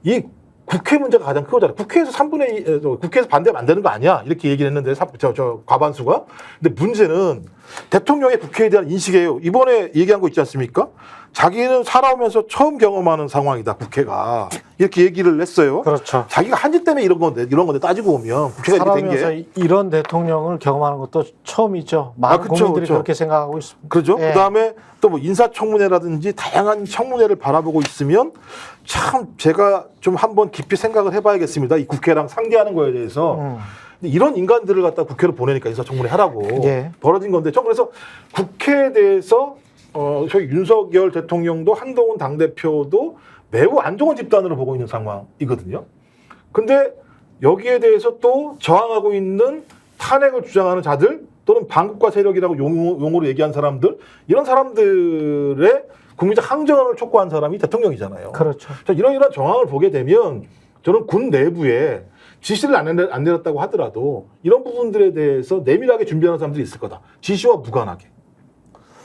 S2: 이 국회 문제가 가장 크잖아요. 국회에서 3분의 2, 국회에서 반대하면 안 되는 거 아니야? 이렇게 얘기를 했는데, 저 과반수가. 근데 문제는 대통령의 국회에 대한 인식이에요. 이번에 얘기한 거 있지 않습니까? 자기는 살아오면서 처음 경험하는 상황이다, 국회가. 이렇게 얘기를 했어요.
S1: 그렇죠.
S2: 자기가 한 짓 때문에 이런 건데 따지고 보면 국회가 이렇게 된
S1: 살아오면서
S2: 게.
S1: 이런 대통령을 경험하는 것도 처음이죠. 많은
S2: 그쵸,
S1: 국민들이
S2: 그쵸.
S1: 그렇게 생각하고 있습니다.
S2: 그렇죠.
S1: 예.
S2: 그다음에 또 뭐 인사청문회라든지 다양한 청문회를 바라보고 있으면 참 제가 좀 한번 깊이 생각을 해봐야겠습니다. 이 국회랑 상대하는 거에 대해서. 근데 이런 인간들을 갖다 국회로 보내니까 인사청문회 하라고
S1: 예.
S2: 벌어진 건데, 전 그래서 국회에 대해서 저희 윤석열 대통령도 한동훈 당대표도 매우 안 좋은 집단으로 보고 있는 상황이거든요. 근데 여기에 대해서 또 저항하고 있는 탄핵을 주장하는 자들 또는 반국가 세력이라고 용어로 얘기한 사람들, 이런 사람들의 국민적 항전을 촉구한 사람이 대통령이잖아요.
S1: 그렇죠.
S2: 자, 이런 정황을 보게 되면 저는 군 내부에 지시를 안 내렸다고 하더라도 이런 부분들에 대해서 내밀하게 준비하는 사람들이 있을 거다. 지시와 무관하게.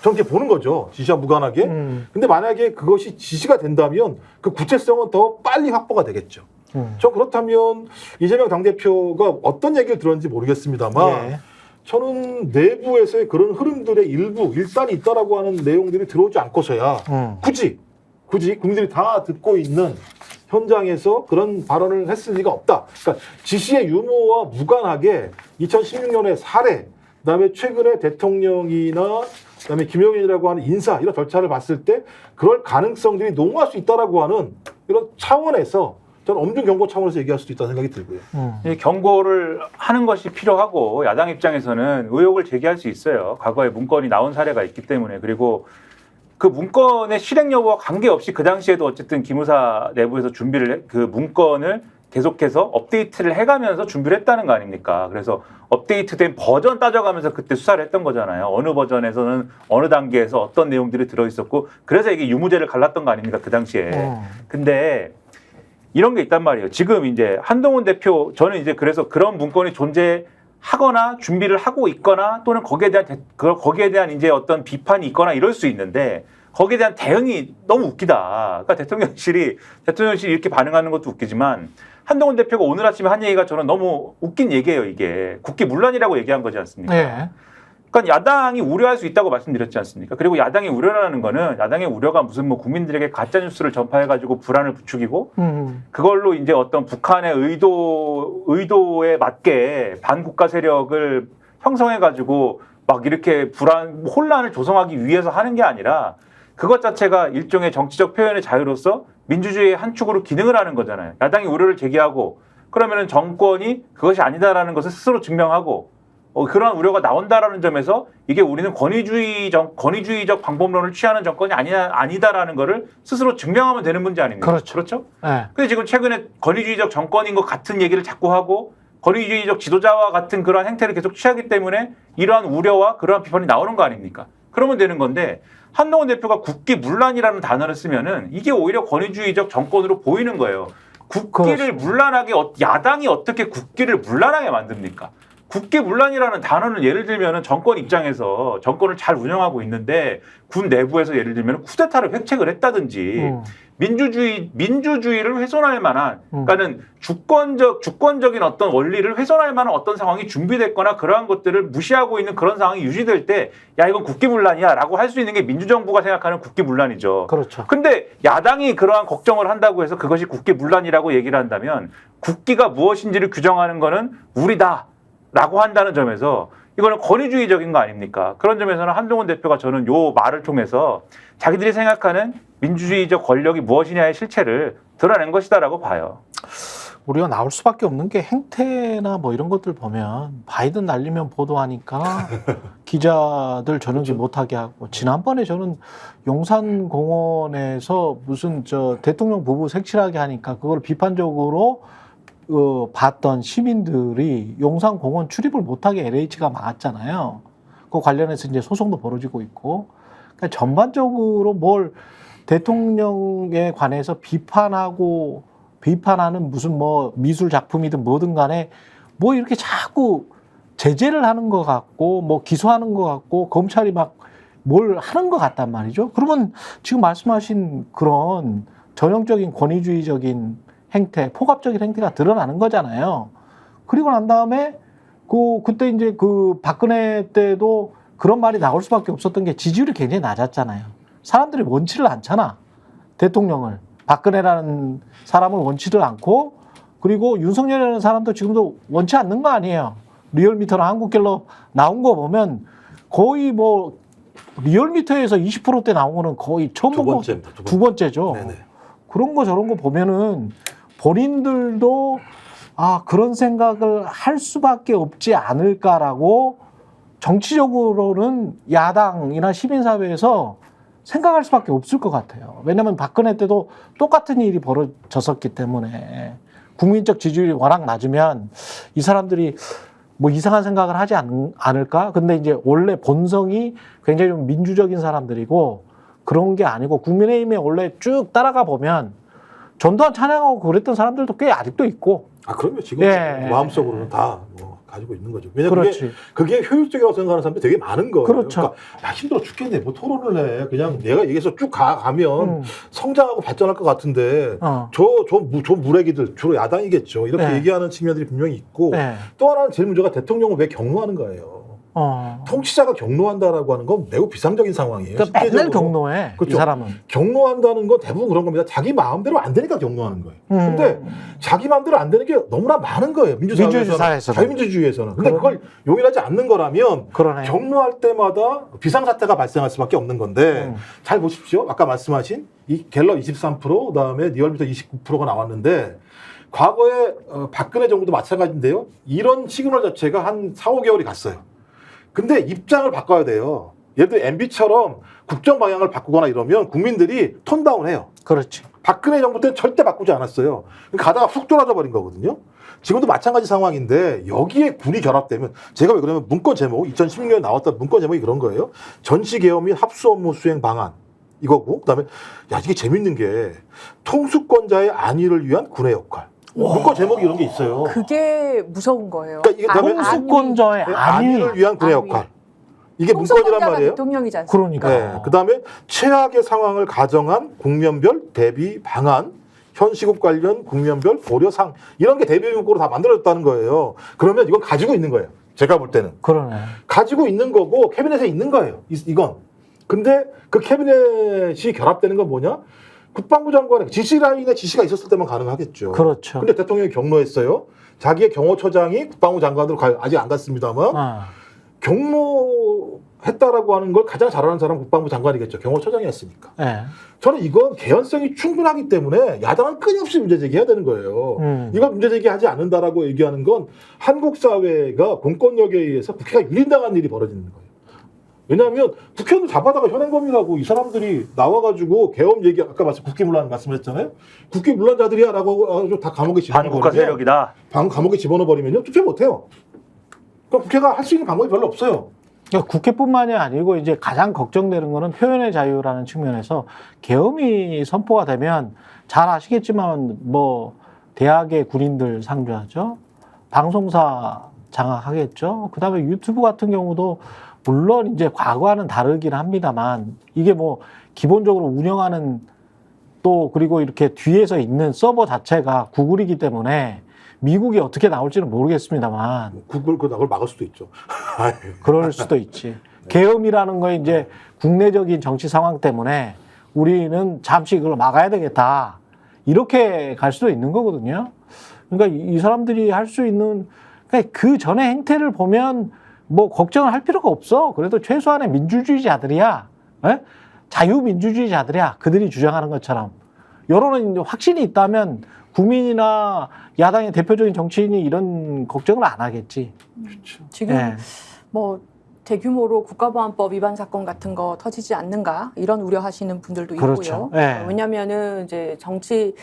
S2: 저는 이렇게 보는 거죠. 지시와 무관하게. 근데 만약에 그것이 지시가 된다면 그 구체성은 더 빨리 확보가 되겠죠. 저 그렇다면 이재명 당대표가 어떤 얘기를 들었는지 모르겠습니다만
S1: 예.
S2: 저는 내부에서의 그런 흐름들의 일단이 있다라고 하는 내용들이 들어오지 않고서야 굳이 국민들이 다 듣고 있는 현장에서 그런 발언을 했을 리가 없다. 그러니까 지시의 유무와 무관하게 2016년의 사례, 그다음에 최근에 대통령이나 그다음에 김용현이라고 하는 인사 이런 절차를 봤을 때 그럴 가능성들이 농후할 수 있다라고 하는 이런 차원에서 저는 엄중 경고 차원에서 얘기할 수도 있다는 생각이 들고요.
S3: 이 경고를 하는 것이 필요하고 야당 입장에서는 의혹을 제기할 수 있어요. 과거에 문건이 나온 사례가 있기 때문에. 그리고 그 문건의 실행 여부와 관계없이 그 당시에도 어쨌든 기무사 내부에서 그 문건을 계속해서 업데이트를 해가면서 준비를 했다는 거 아닙니까? 그래서 업데이트된 버전 따져가면서 그때 수사를 했던 거잖아요. 어느 버전에서는 어느 단계에서 어떤 내용들이 들어있었고, 그래서 이게 유무죄를 갈랐던 거 아닙니까? 그 당시에. 근데 이런 게 있단 말이에요. 지금 이제 한동훈 대표, 저는 이제 그래서 그런 문건이 존재하거나 준비를 하고 있거나 또는 거기에 대한 이제 어떤 비판이 있거나 이럴 수 있는데 거기에 대한 대응이 너무 웃기다. 그러니까 대통령실이 이렇게 반응하는 것도 웃기지만 한동훈 대표가 오늘 아침에 한 얘기가 저는 너무 웃긴 얘기예요. 이게 국기문란이라고 얘기한 거지 않습니까?
S1: 네.
S3: 그러니까 야당이 우려할 수 있다고 말씀드렸지 않습니까? 그리고 야당이 우려라는 거는 야당의 우려가 무슨 뭐 국민들에게 가짜 뉴스를 전파해가지고 불안을 부추기고 그걸로 이제 어떤 북한의 의도에 맞게 반국가 세력을 형성해가지고 막 이렇게 혼란을 조성하기 위해서 하는 게 아니라 그것 자체가 일종의 정치적 표현의 자유로서 민주주의의 한 축으로 기능을 하는 거잖아요. 야당이 우려를 제기하고 그러면은 정권이 그것이 아니다라는 것을 스스로 증명하고 그러한 우려가 나온다라는 점에서 이게 우리는 권위주의적 방법론을 취하는 정권이 아니다라는 것을 스스로 증명하면 되는 문제 아닙니까? 그렇죠?
S1: 네.
S3: 근데 지금 최근에 권위주의적 정권인 것 같은 얘기를 자꾸 하고 권위주의적 지도자와 같은 그러한 행태를 계속 취하기 때문에 이러한 우려와 그러한 비판이 나오는 거 아닙니까? 그러면 되는 건데 한동훈 대표가 국기문란이라는 단어를 쓰면은 이게 오히려 권위주의적 정권으로 보이는 거예요. 국기를 문란하게 야당이 어떻게 국기를 문란하게 만듭니까? 국기문란이라는 단어는 예를 들면 정권 입장에서 정권을 잘 운영하고 있는데 군 내부에서 예를 들면 쿠데타를 획책을 했다든지 민주주의를 훼손할 만한 그러니까는 주권적인 어떤 원리를 훼손할 만한 어떤 상황이 준비됐거나 그러한 것들을 무시하고 있는 그런 상황이 유지될 때 야 이건 국기문란이야라고 할 수 있는 게 민주정부가 생각하는 국기문란이죠.
S1: 그렇죠.
S3: 근데 야당이 그러한 걱정을 한다고 해서 그것이 국기문란이라고 얘기를 한다면 국기가 무엇인지를 규정하는 거는 우리다. 라고 한다는 점에서 이거는 권위주의적인 거 아닙니까? 그런 점에서는 한동훈 대표가 저는 요 말을 통해서 자기들이 생각하는 민주주의적 권력이 무엇이냐의 실체를 드러낸 것이다라고 봐요.
S1: 우리가 나올 수밖에 없는 게 행태나 뭐 이런 것들 보면 바이든 날리면 보도하니까 기자들 저녁이 못하게 하고 지난번에 저는 용산공원에서 무슨 대통령 부부 색칠하게 하니까 그걸 비판적으로 봤던 시민들이 용산공원 출입을 못하게 LH가 막았잖아요. 그 관련해서 이제 소송도 벌어지고 있고, 그러니까 전반적으로 뭘 대통령에 관해서 비판하는 무슨 뭐 미술 작품이든 뭐든 간에 뭐 이렇게 자꾸 제재를 하는 것 같고 뭐 기소하는 것 같고 검찰이 막 뭘 하는 것 같단 말이죠. 그러면 지금 말씀하신 그런 전형적인 권위주의적인 행태, 포갑적인 행태가 드러나는 거잖아요. 그리고 난 다음에 그때 이제 그 박근혜 때도 그런 말이 나올 수밖에 없었던 게 지지율이 굉장히 낮았잖아요. 사람들이 원치를 않잖아. 대통령을. 박근혜라는 사람을 원치를 않고 그리고 윤석열이라는 사람도 지금도 원치 않는 거 아니에요. 리얼미터나 한국갤럽 나온 거 보면 거의 뭐 리얼미터에서 20%대 나온 거는 거의 처음
S2: 두
S1: 본
S2: 번째입니다.
S1: 두 번째죠.
S2: 네네.
S1: 그런 거 저런 거 보면은 본인들도 그런 생각을 할 수밖에 없지 않을까라고 정치적으로는 야당이나 시민사회에서 생각할 수밖에 없을 것 같아요. 왜냐하면 박근혜 때도 똑같은 일이 벌어졌었기 때문에 국민적 지지율이 워낙 낮으면 이 사람들이 뭐 이상한 생각을 하지 않을까? 근데 이제 원래 본성이 굉장히 좀 민주적인 사람들이고 그런 게 아니고 국민의힘에 원래 쭉 따라가 보면 전두환 찬양하고 그랬던 사람들도 꽤 아직도 있고.
S2: 그럼요. 지금
S1: 예.
S2: 마음속으로는 다 가지고 있는 거죠. 왜냐면
S1: 그렇지.
S2: 그게 효율적이라고 생각하는 사람들이 되게 많은 거예요.
S1: 그렇죠.
S2: 그러니까 야, 힘들어 죽겠네. 뭐 토론을 해. 그냥 내가 얘기해서 쭉 가면 성장하고 발전할 것 같은데 저 무래기들 주로 야당이겠죠. 이렇게
S1: 네.
S2: 얘기하는 측면들이 분명히 있고
S1: 네.
S2: 또 하나는 제일 문제가 대통령을 왜 경로하는 거예요. 통치자가 경로한다라고 하는 건 매우 비상적인 상황이에요.
S1: 그러니까 맨날
S2: 실제적으로.
S1: 경로해. 이
S2: 그렇죠.
S1: 사람은.
S2: 경로한다는 건 대부분 그런 겁니다. 자기 마음대로 안 되니까 경로하는 거예요. 근데 자기 마음대로 안 되는 게 너무나 많은 거예요. 민주사회에서는. 자유민주주의에서는. 근데 그걸 용인하지 않는 거라면
S1: 그러네.
S2: 경로할 때마다 비상사태가 발생할 수밖에 없는 건데 잘 보십시오. 아까 말씀하신 이 갤럽 23% 그다음에 리얼미터 29%가 나왔는데 과거에 박근혜 정부도 마찬가지인데요. 이런 시그널 자체가 한 4, 5개월이 갔어요. 근데 입장을 바꿔야 돼요. 예를 들어 MB처럼 국정 방향을 바꾸거나 이러면 국민들이 톤다운해요.
S1: 그렇지.
S2: 박근혜 정부 때는 절대 바꾸지 않았어요. 가다가 훅 돌아져 버린 거거든요. 지금도 마찬가지 상황인데 여기에 군이 결합되면 제가 왜 그러냐면 문건 제목 2016년에 나왔던 문건 제목이 그런 거예요. 전시개혁 및 합수 업무 수행 방안 이거고 그다음에 야 이게 재밌는 게 통수권자의 안위를 위한 군의 역할. 문건 제목이 이런 게 있어요.
S4: 그게 무서운 거예요.
S2: 그러니까 이게 그다음에
S1: 통수권자의
S2: 안위를 위한 군의
S4: 안위.
S2: 역할. 이게 문건이란 말이에요.
S4: 대통령이지 않습니까?
S1: 그러니까.
S2: 네. 그다음에 최악의 상황을 가정한 국면별 대비 방안, 현시국 관련 국면별 고려상 이런 게 대비 문구로 다 만들어졌다는 거예요. 그러면 이건 가지고 있는 거예요. 제가 볼 때는
S1: 그러네.
S2: 가지고 있는 거고 캐비넷에 있는 거예요. 이건. 근데 그 캐비넷이 결합되는 건 뭐냐? 국방부 장관의 지시 라인에 지시가 있었을 때만 가능하겠죠.
S1: 그렇죠.
S2: 근데 대통령이 경로했어요. 자기의 경호처장이 국방부 장관으로 아직 안 갔습니다만 경로했다라고 하는 걸 가장 잘하는 사람은 국방부 장관이겠죠. 경호처장이 했으니까.
S1: 네.
S2: 저는 이건 개연성이 충분하기 때문에 야당은 끊임없이 문제제기해야 되는 거예요. 이걸 문제제기하지 않는다라고 얘기하는 건 한국 사회가 공권력에 의해서 국회가 유린당한 일이 벌어지는 거예요. 왜냐하면 국회의원 잡아다가 현행범이라고 이 사람들이 나와가지고 계엄 얘기 아까 국회문란 말씀했잖아요. 국회문란자들이야라고 다 감옥에 집어넣어버리면
S3: 반국가 세력이다.
S2: 감옥에 집어넣어버리면요 투표 못해요. 그러니까 국회가 할 수 있는 방법이 별로 없어요.
S1: 그러니까 국회뿐만이 아니고 이제 가장 걱정되는 거는 표현의 자유라는 측면에서 계엄이 선포가 되면 잘 아시겠지만 뭐 대학의 군인들 상주하죠. 방송사 장악하겠죠. 그다음에 유튜브 같은 경우도 물론 이제 과거와는 다르긴 합니다만 이게 뭐 기본적으로 운영하는 또 그리고 이렇게 뒤에서 있는 서버 자체가 구글이기 때문에 미국이 어떻게 나올지는 모르겠습니다만
S2: 구글 그걸 막을 수도 있죠.
S1: 그럴 수도 있지. 계엄이라는 거 이제 국내적인 정치 상황 때문에 우리는 잠시 그걸 막아야 되겠다. 이렇게 갈 수도 있는 거거든요. 그러니까 이 사람들이 할 수 있는 그러니까 그 전에 행태를 보면 뭐 걱정을 할 필요가 없어. 그래도 최소한의 민주주의자들이야. 에? 자유민주주의자들이야. 그들이 주장하는 것처럼. 여론은 확신이 있다면 국민이나 야당의 대표적인 정치인이 이런 걱정을 안 하겠지.
S2: 그렇죠.
S4: 지금
S1: 네.
S4: 뭐 대규모로 국가보안법 위반 사건 같은 거 터지지 않는가 이런 우려하시는 분들도
S1: 그렇죠.
S4: 있고요.
S1: 네.
S4: 왜냐하면은 이제 정치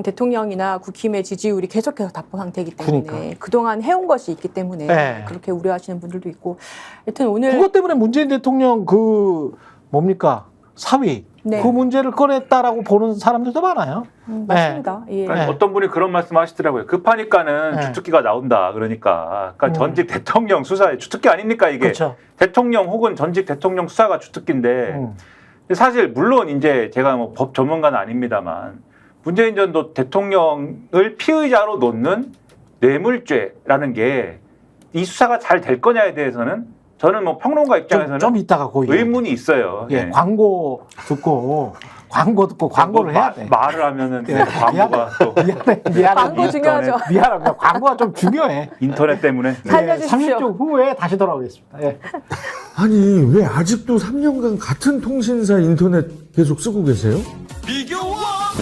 S4: 대통령이나 국힘의 지지율이 계속해서 답보 상태이기 때문에
S1: 그러니까.
S4: 그동안 해온 것이 있기 때문에
S1: 네.
S4: 그렇게 우려하시는 분들도 있고. 하여튼 오늘
S1: 그것 때문에 문재인 대통령 그 뭡니까 사위
S4: 네.
S1: 그 문제를 꺼냈다라고 보는 사람들도 많아요.
S4: 맞습니다. 예.
S3: 그러니까
S1: 네.
S3: 어떤 분이 그런 말씀하시더라고요. 급하니까는
S1: 네.
S3: 주특기가 나온다. 그러니까 전직 대통령 수사에 주특기 아닙니까 이게?
S1: 그렇죠.
S3: 대통령 혹은 전직 대통령 수사가 주특기인데 사실 물론 이제 제가 뭐 법 전문가는 아닙니다만 문재인 전도 대통령을 피의자로 놓는 뇌물죄라는 게 이 수사가 잘 될 거냐에 대해서는 저는 뭐 평론가 입장에서는
S1: 좀 이따가 그
S3: 의문이 있어요.
S1: 예, 광고 듣고 광고를 해야 돼.
S3: 말을 하면은
S1: 예,
S3: 광고가 또
S1: 미안해.
S4: 광고 중요하죠.
S1: 미안합니다. 광고가 좀 중요해.
S3: 인터넷 때문에. 네.
S4: 살려주십시오.
S1: 30초 후에 다시 돌아오겠습니다. 예.
S5: 아니 왜 아직도 3년간 같은 통신사 인터넷 계속 쓰고 계세요?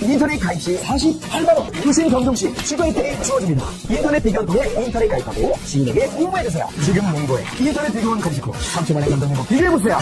S6: 인터넷 가입 시 48만원 무신 경종 시 추가 혜택이 주어집니다. 인터넷 비교원 통해 인터넷 가입하고 시민에게 홍보해주세요. 지금 문고에 인터넷 비교원 검색 후 3초만에 감동 행복 비교해보세요.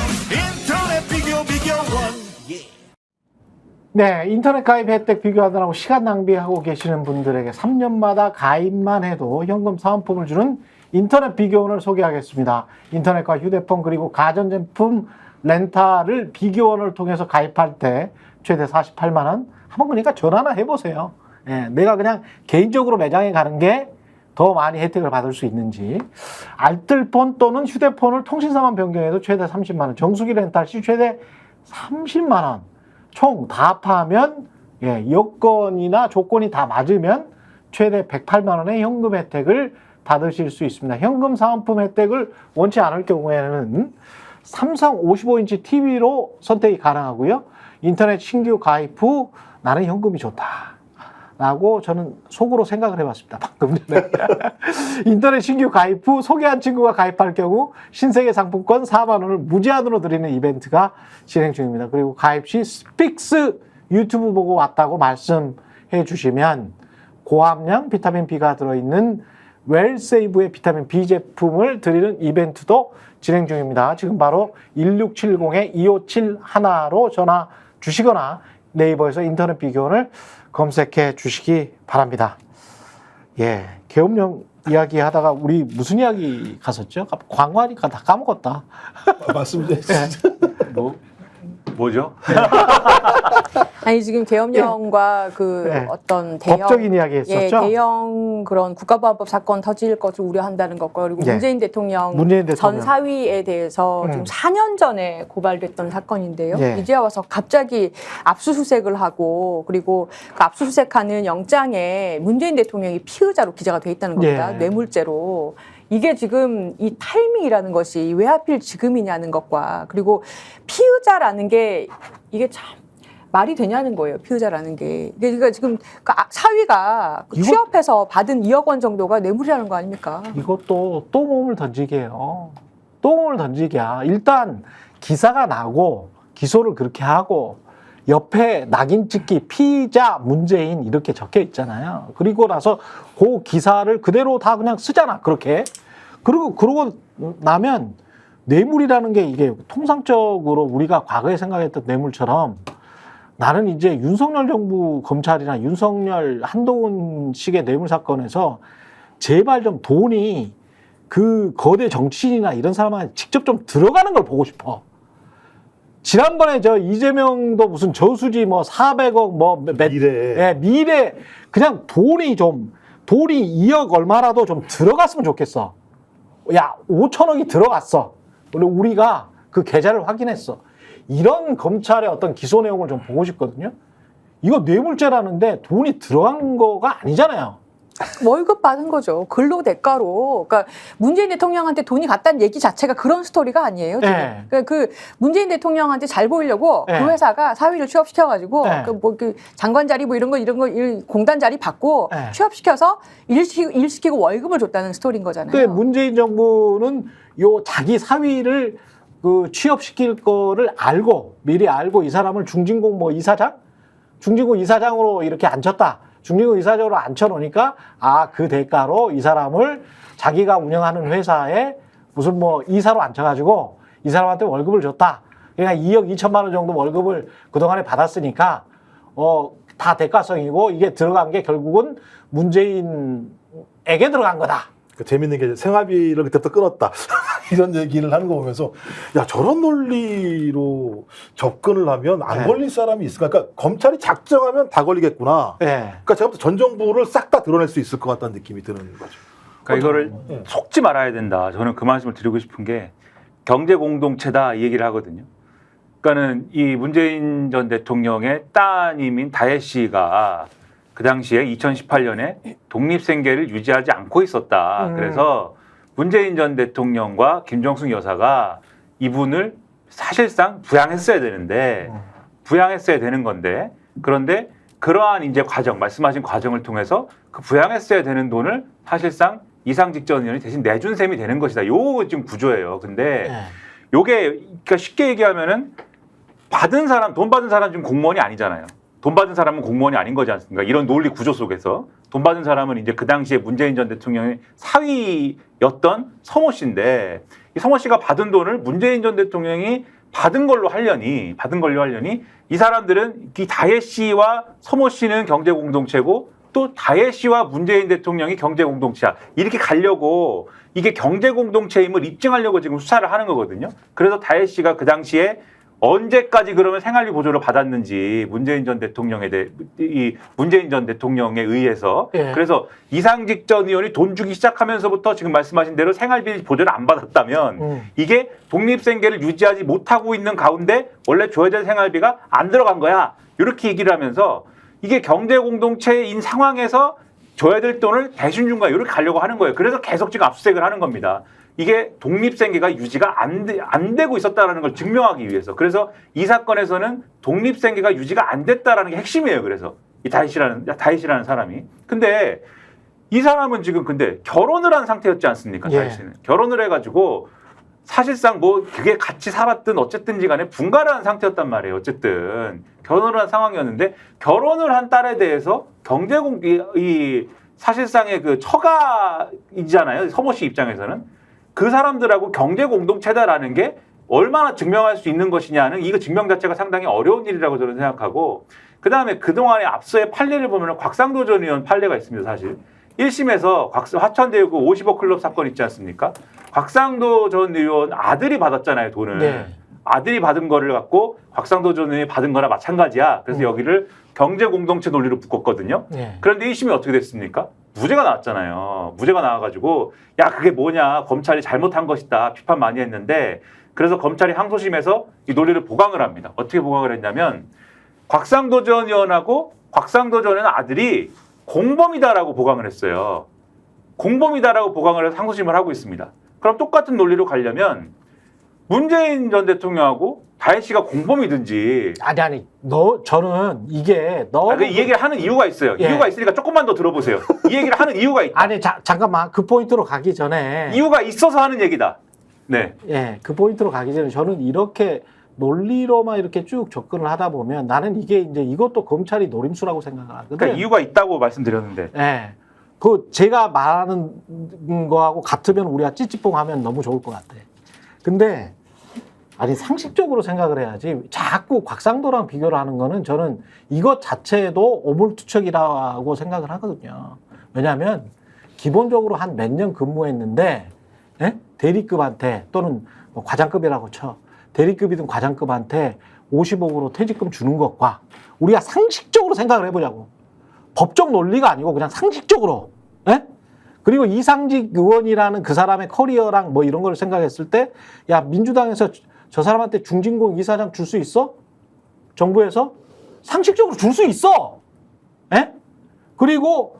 S1: 네, 인터넷 가입 혜택 비교하느라고 시간 낭비하고 계시는 분들에게 3년마다 가입만 해도 현금 사은품을 주는 인터넷 비교원을 소개하겠습니다. 인터넷과 휴대폰 그리고 가전제품 렌탈을 비교원을 통해서 가입할 때 최대 48만 원. 한번 그러니까 전화나 해보세요. 예, 내가 그냥 개인적으로 매장에 가는 게 더 많이 혜택을 받을 수 있는지. 알뜰폰 또는 휴대폰을 통신사만 변경해도 최대 30만 원. 정수기 렌탈 시 최대 30만 원. 총 다 합하면 여건이나 조건이 다 맞으면 최대 108만 원의 현금 혜택을 받으실 수 있습니다. 현금 사은품 혜택을 원치 않을 경우에는 삼성 55인치 TV로 선택이 가능하고요. 인터넷 신규 가입 후 나는 현금이 좋다 라고 저는 속으로 생각을 해봤습니다. 방금 전에. 인터넷 신규 가입 후 소개한 친구가 가입할 경우 신세계 상품권 4만 원을 무제한으로 드리는 이벤트가 진행 중입니다. 그리고 가입 시 스픽스 유튜브 보고 왔다고 말씀해 주시면 고함량 비타민 B가 들어있는 웰세이브의 비타민 B 제품을 드리는 이벤트도 진행 중입니다. 지금 바로 1670-2571로 전화 주시거나 네이버에서 인터넷 비교원을 검색해 주시기 바랍니다. 예, 계엄령 이야기 하다가 우리 무슨 이야기 갔었죠? 광고하니까 다 까먹었다.
S2: 맞습니다.
S3: 뭐죠?
S4: 아니 지금 계엄령과 그
S1: 네.
S4: 어떤 대형
S1: 법적인 이야기 했었죠?
S4: 대형 그런 국가보안법 사건 터질 것을 우려한다는 것과 그리고
S1: 예.
S4: 문재인 대통령
S1: 문재인
S4: 전 사위에 대해서 지금 4년 전에 고발됐던 사건인데요.
S1: 예.
S4: 이제 와서 갑자기 압수수색을 하고 그리고 그 압수수색하는 영장에 문재인 대통령이 피의자로 기재가 돼 있다는 겁니다.
S1: 예.
S4: 뇌물죄로. 이게 지금 이 타이밍이라는 것이 왜 하필 지금이냐는 것과 그리고 피의자라는 게 이게 참 말이 되냐는 거예요. 피의자라는 게. 그러니까 지금 사위가 취업해서 받은 2억 원 정도가 뇌물이라는 거 아닙니까?
S1: 이것도 또 몸을 던지게요. 또 몸을 던지게야. 일단 기사가 나고 기소를 그렇게 하고 옆에 낙인 찍기 피의자 문재인 이렇게 적혀 있잖아요. 그리고 나서 그 기사를 그대로 다 그냥 쓰잖아. 그렇게. 그러고 나면 뇌물이라는 게 이게 통상적으로 우리가 과거에 생각했던 뇌물처럼 나는 이제 윤석열 정부 검찰이나 윤석열 한동훈식의 뇌물 사건에서 제발 좀 돈이 그 거대 정치인이나 이런 사람한테 직접 좀 들어가는 걸 보고 싶어. 지난번에 저 이재명도 무슨 저수지 뭐 400억 미래 그냥 돈이 2억 얼마라도 좀 들어갔으면 좋겠어. 야, 5천억이 들어갔어. 우리가 그 계좌를 확인했어. 이런 검찰의 어떤 기소 내용을 좀 보고 싶거든요. 이거 뇌물죄라는데 돈이 들어간 거가 아니잖아요.
S4: 월급 받은 거죠. 근로 대가로. 그러니까 문재인 대통령한테 돈이 갔다는 얘기 자체가 그런 스토리가 아니에요. 지금.
S1: 네.
S4: 그러니까 그 문재인 대통령한테 잘 보이려고
S1: 네.
S4: 그 회사가 사위를 취업시켜가지고
S1: 네.
S4: 그 장관 자리 뭐 이런 거 공단 자리 받고
S1: 네.
S4: 취업시켜서 일 시키고 월급을 줬다는 스토리인 거잖아요.
S1: 근데 문재인 정부는 요 자기 사위를 그 취업시킬 거를 미리 알고 이 사람을 중진공 이사장으로 이렇게 앉혔다. 중진공 이사장으로 앉혀놓으니까 그 대가로 이 사람을 자기가 운영하는 회사에 무슨 뭐 이사로 앉혀가지고 이 사람한테 월급을 줬다. 그러니까 2억 2천만 원 정도 월급을 그동안에 받았으니까 다 대가성이고 이게 들어간 게 결국은 문재인에게 들어간 거다.
S2: 재밌는 게 생활비를 그때부터 끊었다 이런 얘기를 하는 거 보면서 야 저런 논리로 접근을 하면 안
S1: 네.
S2: 걸릴 사람이 있을까? 그러니까 검찰이 작정하면 다 걸리겠구나.
S1: 예.
S2: 그러니까 제가 볼때 전 정부를 싹 다 드러낼 수 있을 것 같다는 느낌이 드는 거죠.
S3: 그러니까 이거를
S2: 네.
S3: 속지 말아야 된다. 저는 그 말씀을 드리고 싶은 게 경제 공동체다 이 얘기를 하거든요. 그러니까는 이 문재인 전 대통령의 따님인 다혜 씨가 그 당시에 2018년에 독립생계를 유지하지 않고 있었다. 그래서 문재인 전 대통령과 김정숙 여사가 이분을 사실상 부양했어야 되는데 부양했어야 되는 건데 그런데 그러한 이제 과정 말씀하신 과정을 통해서 그 부양했어야 되는 돈을 사실상 이상직 전 의원이 대신 내준 셈이 되는 것이다. 요거 지금 구조예요. 근데
S1: 예.
S3: 요게 그러니까 쉽게 얘기하면은 받은 사람 돈 받은 사람 지금 공무원이 아니잖아요. 돈 받은 사람은 공무원이 아닌 거지 않습니까? 이런 논리 구조 속에서 돈 받은 사람은 이제 그 당시에 문재인 전 대통령의 사위였던 서모 씨인데 이 서모 씨가 받은 돈을 문재인 전 대통령이 받은 걸로 하려니 이 사람들은 이 다혜 씨와 서모 씨는 경제 공동체고 또 다혜 씨와 문재인 대통령이 경제 공동체야. 이렇게 가려고 이게 경제 공동체임을 입증하려고 지금 수사를 하는 거거든요. 그래서 다혜 씨가 그 당시에 언제까지 그러면 생활비 보조를 받았는지 문재인 전 대통령에 문재인 전 대통령에 의해서
S1: 예.
S3: 그래서 이상직 전 의원이 돈 주기 시작하면서부터 지금 말씀하신 대로 생활비 보조를 안 받았다면 이게 독립생계를 유지하지 못하고 있는 가운데 원래 줘야 될 생활비가 안 들어간 거야. 이렇게 얘기를 하면서 이게 경제 공동체인 상황에서 줘야 될 돈을 대신 준 거야. 이렇게 가려고 하는 거예요. 그래서 계속 지금 압수수색을 하는 겁니다. 이게 독립생계가 유지가 안 되고 있었다는 걸 증명하기 위해서. 그래서 이 사건에서는 독립생계가 유지가 안 됐다는 게 핵심이에요. 그래서 이 다혜 씨라는 사람이. 근데 이 사람은 지금 근데 결혼을 한 상태였지 않습니까?
S1: 예.
S3: 다혜 씨는. 결혼을 해가지고 사실상 뭐 그게 같이 살았든 어쨌든지 간에 분가를 한 상태였단 말이에요. 어쨌든 결혼을 한 상황이었는데 결혼을 한 딸에 대해서 이 사실상의 그 처가이잖아요. 서모 씨 입장에서는. 그 사람들하고 경제 공동체다라는 게 얼마나 증명할 수 있는 것이냐는 이거 증명 자체가 상당히 어려운 일이라고 저는 생각하고 그다음에 그동안의 앞서의 판례를 보면 곽상도 전 의원 판례가 있습니다. 사실 1심에서 화천대유구 50억 클럽 사건 있지 않습니까? 곽상도 전 의원 아들이 받았잖아요. 돈을.
S1: 네.
S3: 아들이 받은 거를 갖고 곽상도 전 의원이 받은 거나 마찬가지야. 그래서 여기를 경제 공동체 논리로 묶었거든요.
S1: 예.
S3: 그런데 1심이 어떻게 됐습니까? 무죄가 나왔잖아요. 무죄가 나와가지고 야 그게 뭐냐 검찰이 잘못한 것이다 비판 많이 했는데 그래서 검찰이 항소심에서 이 논리를 보강을 합니다. 어떻게 보강을 했냐면 곽상도 전 의원하고 곽상도 전 의원 아들이 공범이다라고 보강을 했어요. 공범이다라고 보강을 해서 항소심을 하고 있습니다. 그럼 똑같은 논리로 가려면 문재인 전 대통령하고 다혜 씨가 공범이든지
S1: 아니 저는 이게 너무
S3: 이 얘기를 하는 이유가 있어요.
S1: 예.
S3: 이유가 있으니까 조금만 더 들어보세요. 이 얘기를 하는 이유가 있다.
S1: 아니 잠깐만 그 포인트로 가기 전에
S3: 이유가 있어서 하는 얘기다. 네.
S1: 예, 그 포인트로 가기 전에 저는 이렇게 논리로만 이렇게 쭉 접근을 하다 보면 나는 이게 이제 이것도 검찰이 노림수라고 생각을 하거든.
S3: 그러니까 이유가 있다고 말씀드렸는데.
S1: 예. 그 제가 말하는 거하고 같으면 우리가 찌찌뽕하면 너무 좋을 것 같아. 근데 아니 상식적으로 생각을 해야지 자꾸 곽상도랑 비교를 하는 거는 저는 이것 자체도 오물투척이라고 생각을 하거든요. 왜냐하면 기본적으로 한 몇 년 근무했는데 예? 대리급한테 또는 뭐 과장급이라고 쳐 대리급이든 과장급한테 50억으로 퇴직금 주는 것과 우리가 상식적으로 생각을 해보자고. 법적 논리가 아니고 그냥 상식적으로. 예? 그리고 이상직 의원이라는 그 사람의 커리어랑 뭐 이런 걸 생각했을 때 야 민주당에서 저 사람한테 중진공 이사장 줄 수 있어? 정부에서? 상식적으로 줄 수 있어. 예? 그리고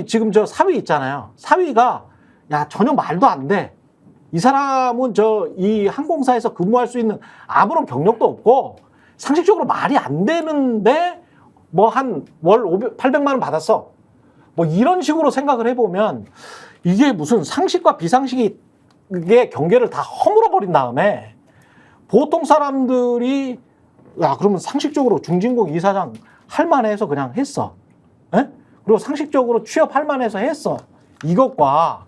S1: 지금 저 사위 있잖아요. 사위가 야 전혀 말도 안 돼. 이 사람은 이 항공사에서 근무할 수 있는 아무런 경력도 없고 상식적으로 말이 안 되는데 뭐 한 월 800만 원 받았어. 뭐 이런 식으로 생각을 해보면 이게 무슨 상식과 비상식의 경계를 다 허물어 버린 다음에 보통 사람들이 야 그러면 상식적으로 중진국 이사장 할 만해서 그냥 했어. 에? 그리고 상식적으로 취업할 만해서 했어. 이것과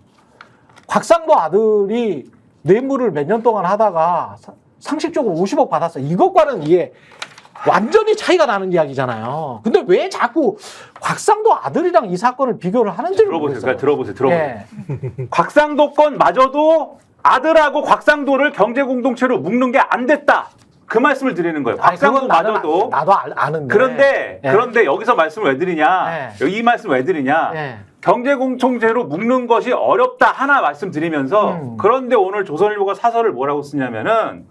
S1: 곽상도 아들이 뇌물을 몇 년 동안 하다가 상식적으로 50억 받았어. 이것과는 이게 완전히 차이가 나는 이야기잖아요. 근데 왜 자꾸 곽상도 아들이랑 이 사건을 비교를 하는지를 모르겠어요.
S3: 들어보세요.
S1: 예.
S3: 곽상도 건마저도 아들하고 곽상도를 경제 공동체로 묶는 게 안 됐다. 그 말씀을 드리는 거예요.
S1: 아니, 그건
S3: 곽상도마저도.
S1: 나도 아는데.
S3: 그런데 여기서 말씀을 왜 드리냐? 이 말씀을 왜 드리냐?
S1: 예.
S3: 경제 공동체로 묶는 것이 어렵다 하나 말씀드리면서 그런데 오늘 조선일보가 사설을 뭐라고 쓰냐면은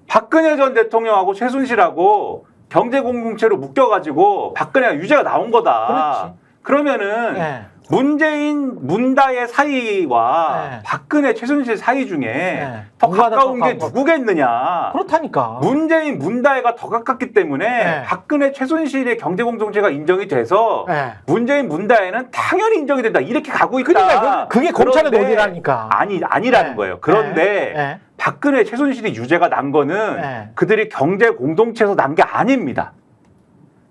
S3: 박근혜 전 대통령하고 최순실하고 경제 공동체로 묶여가지고 박근혜가 유죄가 나온 거다. 그러면은
S1: 예.
S3: 문재인 문다의 사이와
S1: 네.
S3: 박근혜 최순실 사이 중에
S1: 네.
S3: 더
S1: 누가 더
S3: 가까운 게
S1: 가까운
S3: 누구겠느냐?
S1: 그렇다니까.
S3: 문재인 문다혜가 더 가깝기 때문에
S1: 네.
S3: 박근혜 최순실의 경제 공동체가 인정이 돼서
S1: 네.
S3: 문재인 문다혜는 당연히 인정이 된다. 이렇게 가고 있다.
S1: 그러니까 그게 검찰의
S3: 그런데
S1: 논리라니까.
S3: 아니라는
S1: 네.
S3: 거예요. 그런데
S1: 네.
S3: 박근혜 최순실이 유죄가 난 거는
S1: 네.
S3: 그들이 경제 공동체에서 난 게 아닙니다.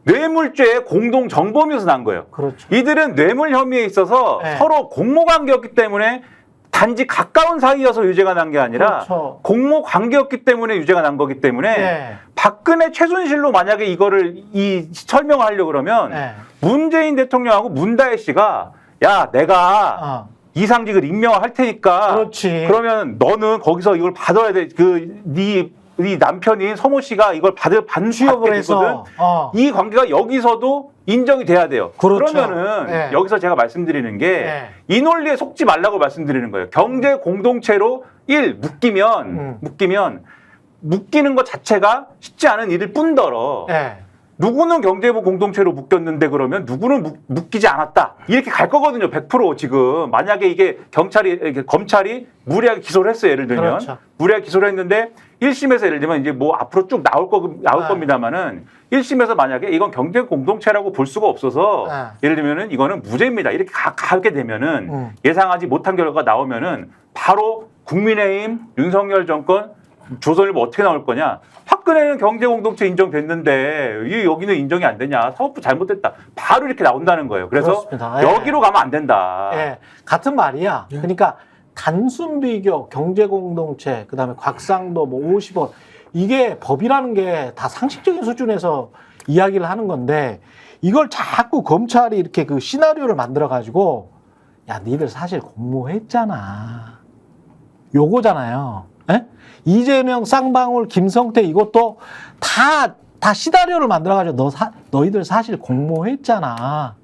S3: 뇌물죄 공동 정범에서 난 거예요.
S1: 그렇죠.
S3: 이들은 뇌물 혐의에 있어서
S1: 네.
S3: 서로 공모 관계였기 때문에 단지 가까운 사이여서 유죄가 난 게 아니라
S1: 그렇죠.
S3: 공모 관계였기 때문에 유죄가 난 거기 때문에
S1: 네.
S3: 박근혜 최순실로 만약에 이거를 설명하려고 그러면
S1: 네.
S3: 문재인 대통령하고 문다혜 씨가 야 내가 이상직을 임명할 테니까
S1: 그렇지.
S3: 그러면 너는 거기서 이걸 받아야 돼. 네 남편인 서모 씨가 이걸
S1: 취업을 해서
S3: 이 관계가 여기서도 인정이 돼야 돼요.
S1: 그렇죠.
S3: 그러면은
S1: 네.
S3: 여기서 제가 말씀드리는 게 이
S1: 네.
S3: 논리에 속지 말라고 말씀드리는 거예요. 경제 공동체로 묶이면 묶이는 것 자체가 쉽지 않은 일일 뿐더러
S1: 네.
S3: 누구는 경제부 공동체로 묶였는데 그러면 누구는 묶이지 않았다. 이렇게 갈 거거든요. 100% 지금. 만약에 이게 검찰이 무리하게 기소를 했어요. 예를 들면.
S1: 그렇죠.
S3: 무리하게 기소를 했는데 1심에서 예를 들면 이제 뭐 앞으로 쭉 나올 겁니다만은 1심에서 만약에 이건 경제 공동체라고 볼 수가 없어서 예를 들면은 이거는 무죄입니다. 이렇게 가게 되면은 예상하지 못한 결과가 나오면은 바로 국민의힘 윤석열 정권 조선일보 어떻게 나올 거냐? 박근혜는 경제공동체 인정됐는데 여기는 인정이 안 되냐? 사법부 잘못됐다. 바로 이렇게 나온다는 거예요. 그래서
S1: 그렇습니다.
S3: 여기로 가면 안 된다.
S1: 예. 같은 말이야. 그러니까 단순 비교, 경제공동체, 그다음에 곽상도 뭐 50원 이게 법이라는 게 다 상식적인 수준에서 이야기를 하는 건데 이걸 자꾸 검찰이 이렇게 그 시나리오를 만들어 가지고 야, 니들 사실 공모했잖아. 요거잖아요. 예? 이재명, 쌍방울, 김성태 이것도 다 시나리오를 만들어가지고 너희들 사실 공모했잖아.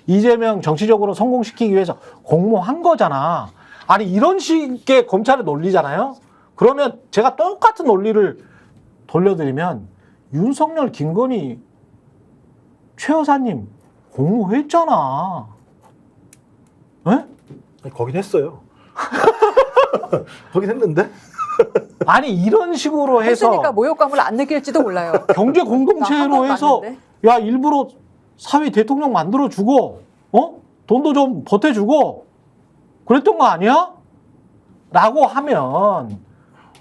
S1: 이재명 정치적으로 성공시키기 위해서 공모한 거잖아. 아니 이런 식의 검찰의 논리잖아요. 그러면 제가 똑같은 논리를 돌려드리면 윤석열, 김건희, 최 여사님 공모했잖아. 예?
S2: 거긴 했어요. 거긴 했는데.
S1: 아니 이런 식으로 해서
S4: 했으니까 모욕감을 안 느낄지도 몰라요.
S1: 경제
S4: 나한
S1: 공동체로
S4: 번도
S1: 해서
S4: 봤는데.
S1: 야 일부러 사회 대통령 만들어 주고 돈도 좀 보태주고 그랬던 거 아니야? 라고 하면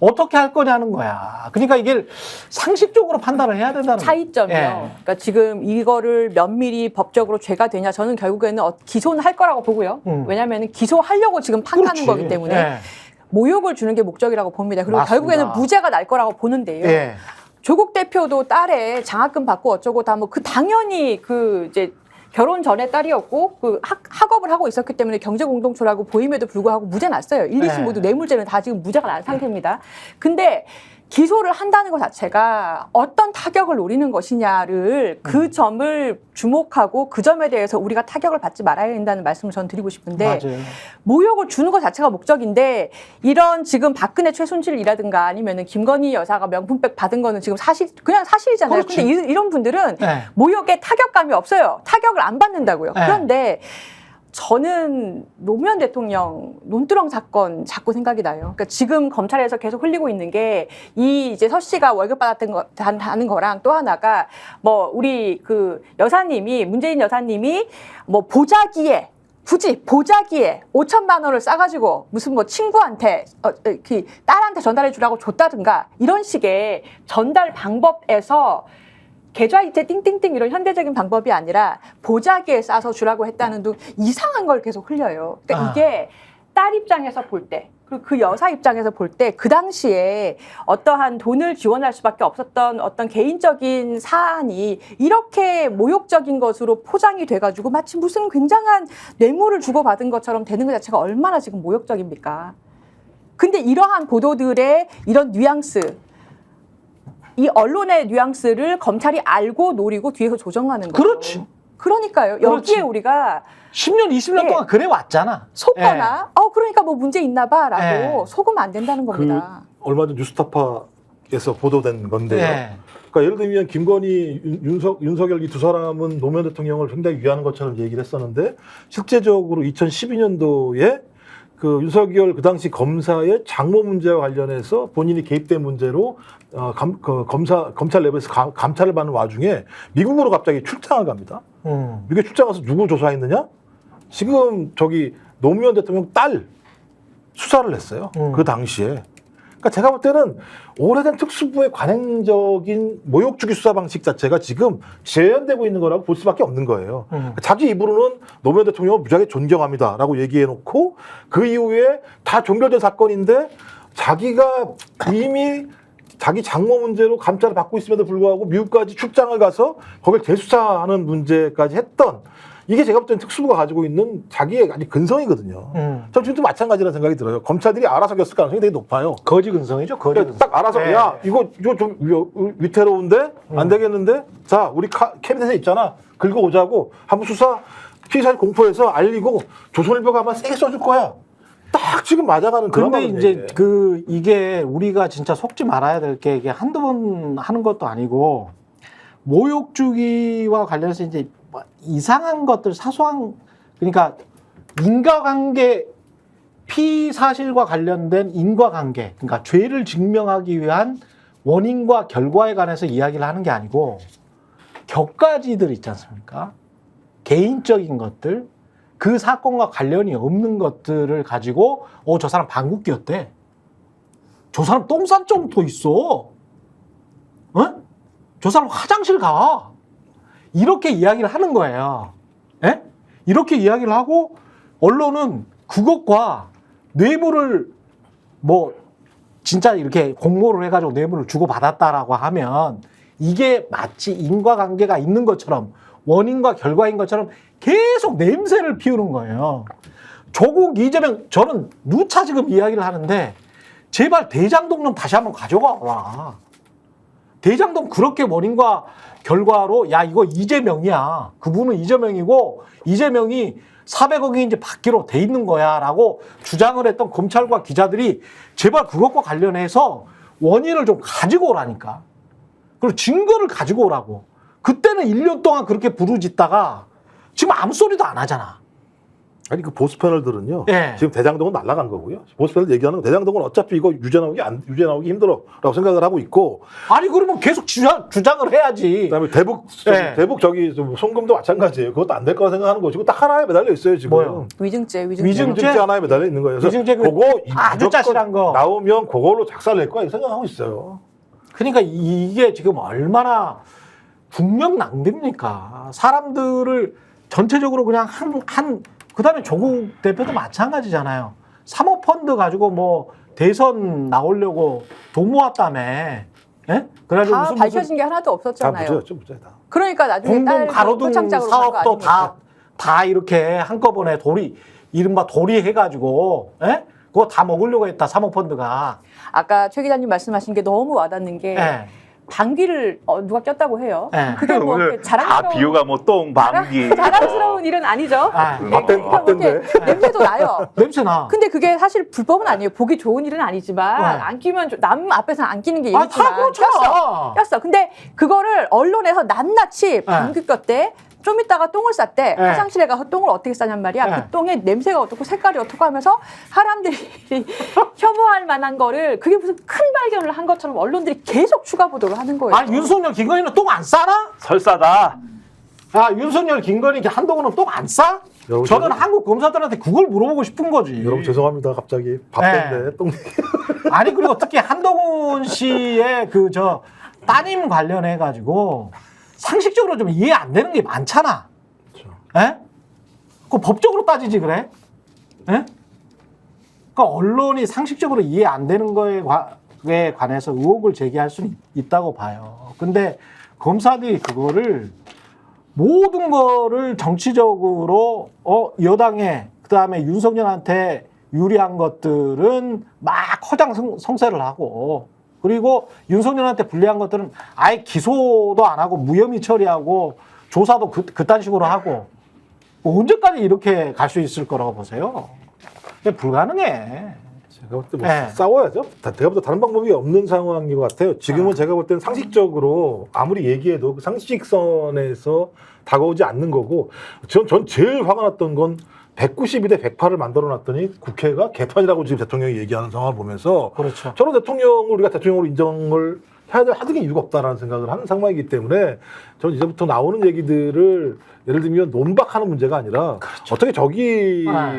S1: 어떻게 할 거냐는 거야. 그러니까 이게 상식적으로 판단을 해야 된다는
S4: 차이점이요.
S1: 거예요.
S4: 그러니까 지금 이거를 면밀히 법적으로 죄가 되냐 저는 결국에는 기소는 할 거라고 보고요. 왜냐하면 기소하려고 지금 판단하는
S1: 그렇지.
S4: 거기 때문에
S1: 예.
S4: 모욕을 주는 게 목적이라고 봅니다. 그리고
S1: 맞습니다.
S4: 결국에는 무죄가 날 거라고 보는데요.
S1: 예.
S4: 조국 대표도 딸에 장학금 받고 어쩌고 다 뭐 그 당연히 그 이제 결혼 전에 딸이었고 그 학업을 하고 있었기 때문에 경제 공동체라고 보임에도 불구하고 무죄 났어요. 1, 2심
S1: 네.
S4: 모두 뇌물죄는 다 지금 무죄가 난 상태입니다. 근데 기소를 한다는 것 자체가 어떤 타격을 노리는 것이냐를 그 점을 주목하고 그 점에 대해서 우리가 타격을 받지 말아야 된다는 말씀을 저는 드리고 싶은데
S1: 맞아요.
S4: 모욕을 주는 것 자체가 목적인데 이런 지금 박근혜 최순실이라든가 아니면은 김건희 여사가 명품백 받은 거는 지금 그냥 사실이잖아요.
S1: 그렇지.
S4: 근데 이런 분들은
S1: 네.
S4: 모욕에 타격감이 없어요. 타격을 안 받는다고요.
S1: 네.
S4: 그런데 저는 노무현 대통령 논두렁 사건 자꾸 생각이 나요. 그러니까 지금 검찰에서 계속 흘리고 있는 게 이 이제 서 씨가 월급 받았다는 거랑 또 하나가 뭐 우리 그 여사님이 문재인 여사님이 뭐 보자기에 굳이 보자기에 5천만 원을 싸가지고 무슨 뭐 친구한테 그 딸한테 전달해 주라고 줬다든가 이런 식의 전달 방법에서 계좌이체 띵띵띵 이런 현대적인 방법이 아니라 보자기에 싸서 주라고 했다는 등 이상한 걸 계속 흘려요. 그러니까 이게 딸 입장에서 볼 때 그리고 그 여사 입장에서 볼 때 그 당시에 어떠한 돈을 지원할 수밖에 없었던 어떤 개인적인 사안이 이렇게 모욕적인 것으로 포장이 돼가지고 마치 무슨 굉장한 뇌물을 주고받은 것처럼 되는 것 자체가 얼마나 지금 모욕적입니까? 근데 이러한 보도들의 이런 뉘앙스, 이 언론의 뉘앙스를 검찰이 알고 노리고 뒤에서 조정하는 거죠.
S1: 그렇지.
S4: 그러니까요.
S1: 그렇지.
S4: 여기에 우리가
S1: 10년, 20년
S4: 예.
S1: 동안 그래 왔잖아.
S4: 속거나 그러니까 뭐 문제 있나 봐라고
S1: 예.
S4: 속으면 안 된다는 겁니다.
S2: 얼마 전 뉴스타파에서 보도된 건데요.
S1: 예.
S2: 그러니까 예를 들면 김건희, 윤석열 이 두 사람은 노무현 대통령을 굉장히 위하는 것처럼 얘기를 했었는데 실제적으로 2012년도에 그 윤석열 그 당시 검사의 장모 문제와 관련해서 본인이 개입된 문제로 검찰 내부에서 감찰을 받는 와중에 미국으로 갑자기 출장을 갑니다. 미국에 출장 가서 누구 조사했느냐? 지금 저기 노무현 대통령 딸 수사를 했어요. 그 당시에. 그러니까 제가 볼 때는 오래된 특수부의 관행적인 모욕주기 수사 방식 자체가 지금 재현되고 있는 거라고 볼 수밖에 없는 거예요. 자기 입으로는 노무현 대통령을 무지하게 존경합니다라고 얘기해놓고 그 이후에 다 종결된 사건인데 자기가 이미 자기 장모 문제로 감찰을 받고 있음에도 불구하고 미국까지 출장을 가서 거길 재수사하는 문제까지 했던 이게 제가 볼 때는 특수부가 가지고 있는 자기의 아주 근성이거든요. 전 지금도 마찬가지라는 생각이 들어요. 검찰들이 알아서 겪을 가능성이 되게 높아요.
S1: 거지 근성이죠. 거지
S2: 그러니까
S1: 근성.
S2: 딱 알아서
S1: 네.
S2: 야 이거 좀 위태로운데 안 되겠는데 자 우리 캐비넷에 있잖아 긁어오자고 한번 수사 피의사를 공포해서 알리고 조선일보가 아마 세게 써줄 거야. 딱 지금 맞아가는 그런.
S1: 근데 이제 이게 우리가 진짜 속지 말아야 될 게 이게 한두 번 하는 것도 아니고 모욕주기와 관련해서 이제 이상한 것들 사소한 그러니까 인과관계 피사실과 관련된 인과관계 그러니까 죄를 증명하기 위한 원인과 결과에 관해서 이야기를 하는 게 아니고 격가지들 있지 않습니까? 개인적인 것들 그 사건과 관련이 없는 것들을 가지고 저 사람 방귀뀌었대. 저 사람 똥 싼 정도 있어. 어? 저 사람 화장실 가. 이렇게 이야기를 하는 거예요. 예? 이렇게 이야기를 하고 언론은 그것과 뇌물을 뭐 진짜 이렇게 공모를 해가지고 뇌물을 주고받았다라고 하면 이게 마치 인과관계가 있는 것처럼 원인과 결과인 것처럼 계속 냄새를 피우는 거예요. 조국 이재명 저는 누차 지금 이야기를 하는데 제발 대장동 좀 다시 한번 가져가라. 대장동 그렇게 원인과 결과로 야 이거 이재명이야. 그분은 이재명이고 이재명이 400억이 이제 받기로 돼 있는 거야 라고 주장을 했던 검찰과 기자들이 제발 그것과 관련해서 원인을 좀 가지고 오라니까. 그리고 증거를 가지고 오라고. 그때는 1년 동안 그렇게 부르짖다가 지금 아무 소리도 안 하잖아.
S2: 아니 그 보수 패널들은요.
S1: 예.
S2: 지금 대장동은 날아간 거고요. 보수 패널 얘기하는 건 대장동은 어차피 이거 유죄 나오기 힘들어라고 생각을 하고 있고.
S1: 아니 그러면 계속 주장을 해야지.
S2: 그다음에 대북 저기 송금도 마찬가지예요. 그것도 안 될 거라 생각하는 것이고 딱 하나에 매달려 있어요 지금.
S1: 뭐요?
S4: 위증죄.
S2: 위증죄 하나에 매달려 있는 거예요. 그래서
S1: 위증죄
S2: 그거
S1: 아주
S2: 무조건
S1: 짜실한 거.
S2: 나오면 그걸로 작살 낼 거야 생각하고 있어요.
S1: 그러니까 이게 지금 얼마나 국력낭비입니까? 사람들을 전체적으로 그냥 그다음에 조국 대표도 마찬가지잖아요. 사모펀드 가지고 뭐 대선 나오려고 돈 모았다며. 예? 그래가지고
S4: 다 밝혀진 게 하나도
S2: 다
S4: 없었잖아요.
S2: 무죄였죠 무죄 다.
S4: 그러니까 나중에
S1: 공동
S4: 딸
S1: 가로등
S4: 표창장으로
S1: 사업도
S4: 다
S1: 다 이렇게 한꺼번에 이른바 해가지고, 예? 그거 다 먹으려고 했다, 사모펀드가.
S4: 아까 최 기자님 말씀하신 게 너무 와닿는 게
S1: 예.
S4: 방귀를 누가 꼈다고 해요.
S1: 네.
S4: 그게 뭐
S3: 오늘
S4: 이렇게 자랑스러운
S3: 비유가 뭐 똥, 방귀.
S4: 자랑스러운 일은 아니죠.
S1: 아,
S2: 맞던데.
S4: 냄새도 나요.
S1: 냄새나.
S4: 근데 그게 사실 불법은 아니에요. 보기 좋은 일은 아니지만
S1: 네.
S4: 안 끼면 남 앞에서는 안 끼는 게
S1: 다
S4: 예의지만
S1: 그렇잖아.
S4: 꼈어. 근데 그거를 언론에서 낱낱이 방귀 꼈대. 좀 있다가 똥을 쌌대.
S1: 네.
S4: 화장실에 가서 똥을 어떻게 싸냔 말이야.
S1: 네.
S4: 그 똥의 냄새가 어떻고 색깔이 어떻고 하면서 사람들이 혐오할 만한 거를 그게 무슨 큰 발견을 한 것처럼 언론들이 계속 추가 보도를 하는 거예요.
S1: 아, 윤석열, 김건희는 똥 안 싸나?
S3: 설사다.
S1: 아, 윤석열, 김건희, 한동훈은 똥 안 싸?
S2: 여러분,
S1: 저는
S2: 저는-
S1: 한국 검사들한테 그걸 물어보고 싶은 거지.
S2: 여러분 죄송합니다 갑자기 바쁜데 똥.
S1: 아니, 그리고 특히 한동훈 씨의 따님 관련해가지고 상식적으로 좀 이해 안 되는 게 많잖아.
S2: 그렇죠.
S1: 예? 그 법적으로 따지지, 그래? 예? 그러니까 언론이 상식적으로 이해 안 되는 거에 관해서 의혹을 제기할 수는 있다고 봐요. 근데 검사들이 그거를 모든 거를 정치적으로 여당에 그다음에 윤석열한테 유리한 것들은 막 허장성세를 하고 그리고 윤석열한테 불리한 것들은 아예 기소도 안 하고 무혐의 처리하고 조사도 그딴 식으로 하고 뭐 언제까지 이렇게 갈 수 있을 거라고 보세요? 불가능해.
S2: 제가 볼 때 뭐
S1: 네.
S2: 싸워야죠. 제가 볼 때 다른 방법이 없는 상황인 것 같아요. 지금은 제가 볼 때는 상식적으로 아무리 얘기해도 그 상식선에서 다가오지 않는 거고 전 제일 화가 났던 건 192대 108을 만들어 놨더니 국회가 개판이라고 지금 대통령이 얘기하는 상황을 보면서
S1: 그렇죠.
S2: 저런 대통령을 우리가 대통령으로 인정을 해야 될 하등의 이유가 없다라는 생각을 하는 상황이기 때문에 저는 이제부터 나오는 얘기들을 예를 들면 논박하는 문제가 아니라 어떻게 저기가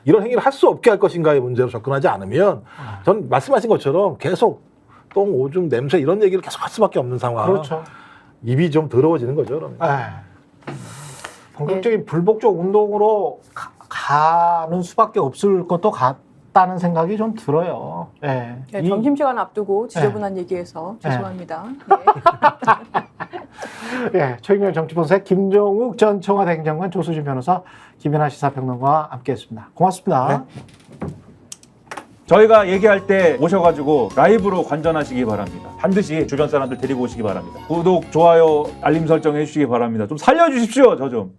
S2: 이런 행위를 할 수 없게 할 것인가의 문제로 접근하지 않으면 전 말씀하신 것처럼 계속 똥, 오줌, 냄새 이런 얘기를 계속 할 수밖에 없는 상황.
S1: 그렇죠.
S2: 입이 좀 더러워지는 거죠. 그러면.
S1: 본격적인 불복종 운동으로 가는 수밖에 없을 것도 같다는 생각이 좀 들어요. 예.
S4: 네, 점심시간 앞두고 지저분한 얘기해서 죄송합니다. 네.
S1: 예, 최경영 정치본색 김종욱 전 청와대 행정관 조수진 변호사 김연아 시사평론가와 함께했습니다. 고맙습니다.
S3: 저희가 얘기할 때 오셔가지고 라이브로 관전하시기 바랍니다. 반드시 주변 사람들 데리고 오시기 바랍니다. 구독, 좋아요, 알림 설정 해주시기 바랍니다. 좀 살려주십시오, 저 좀.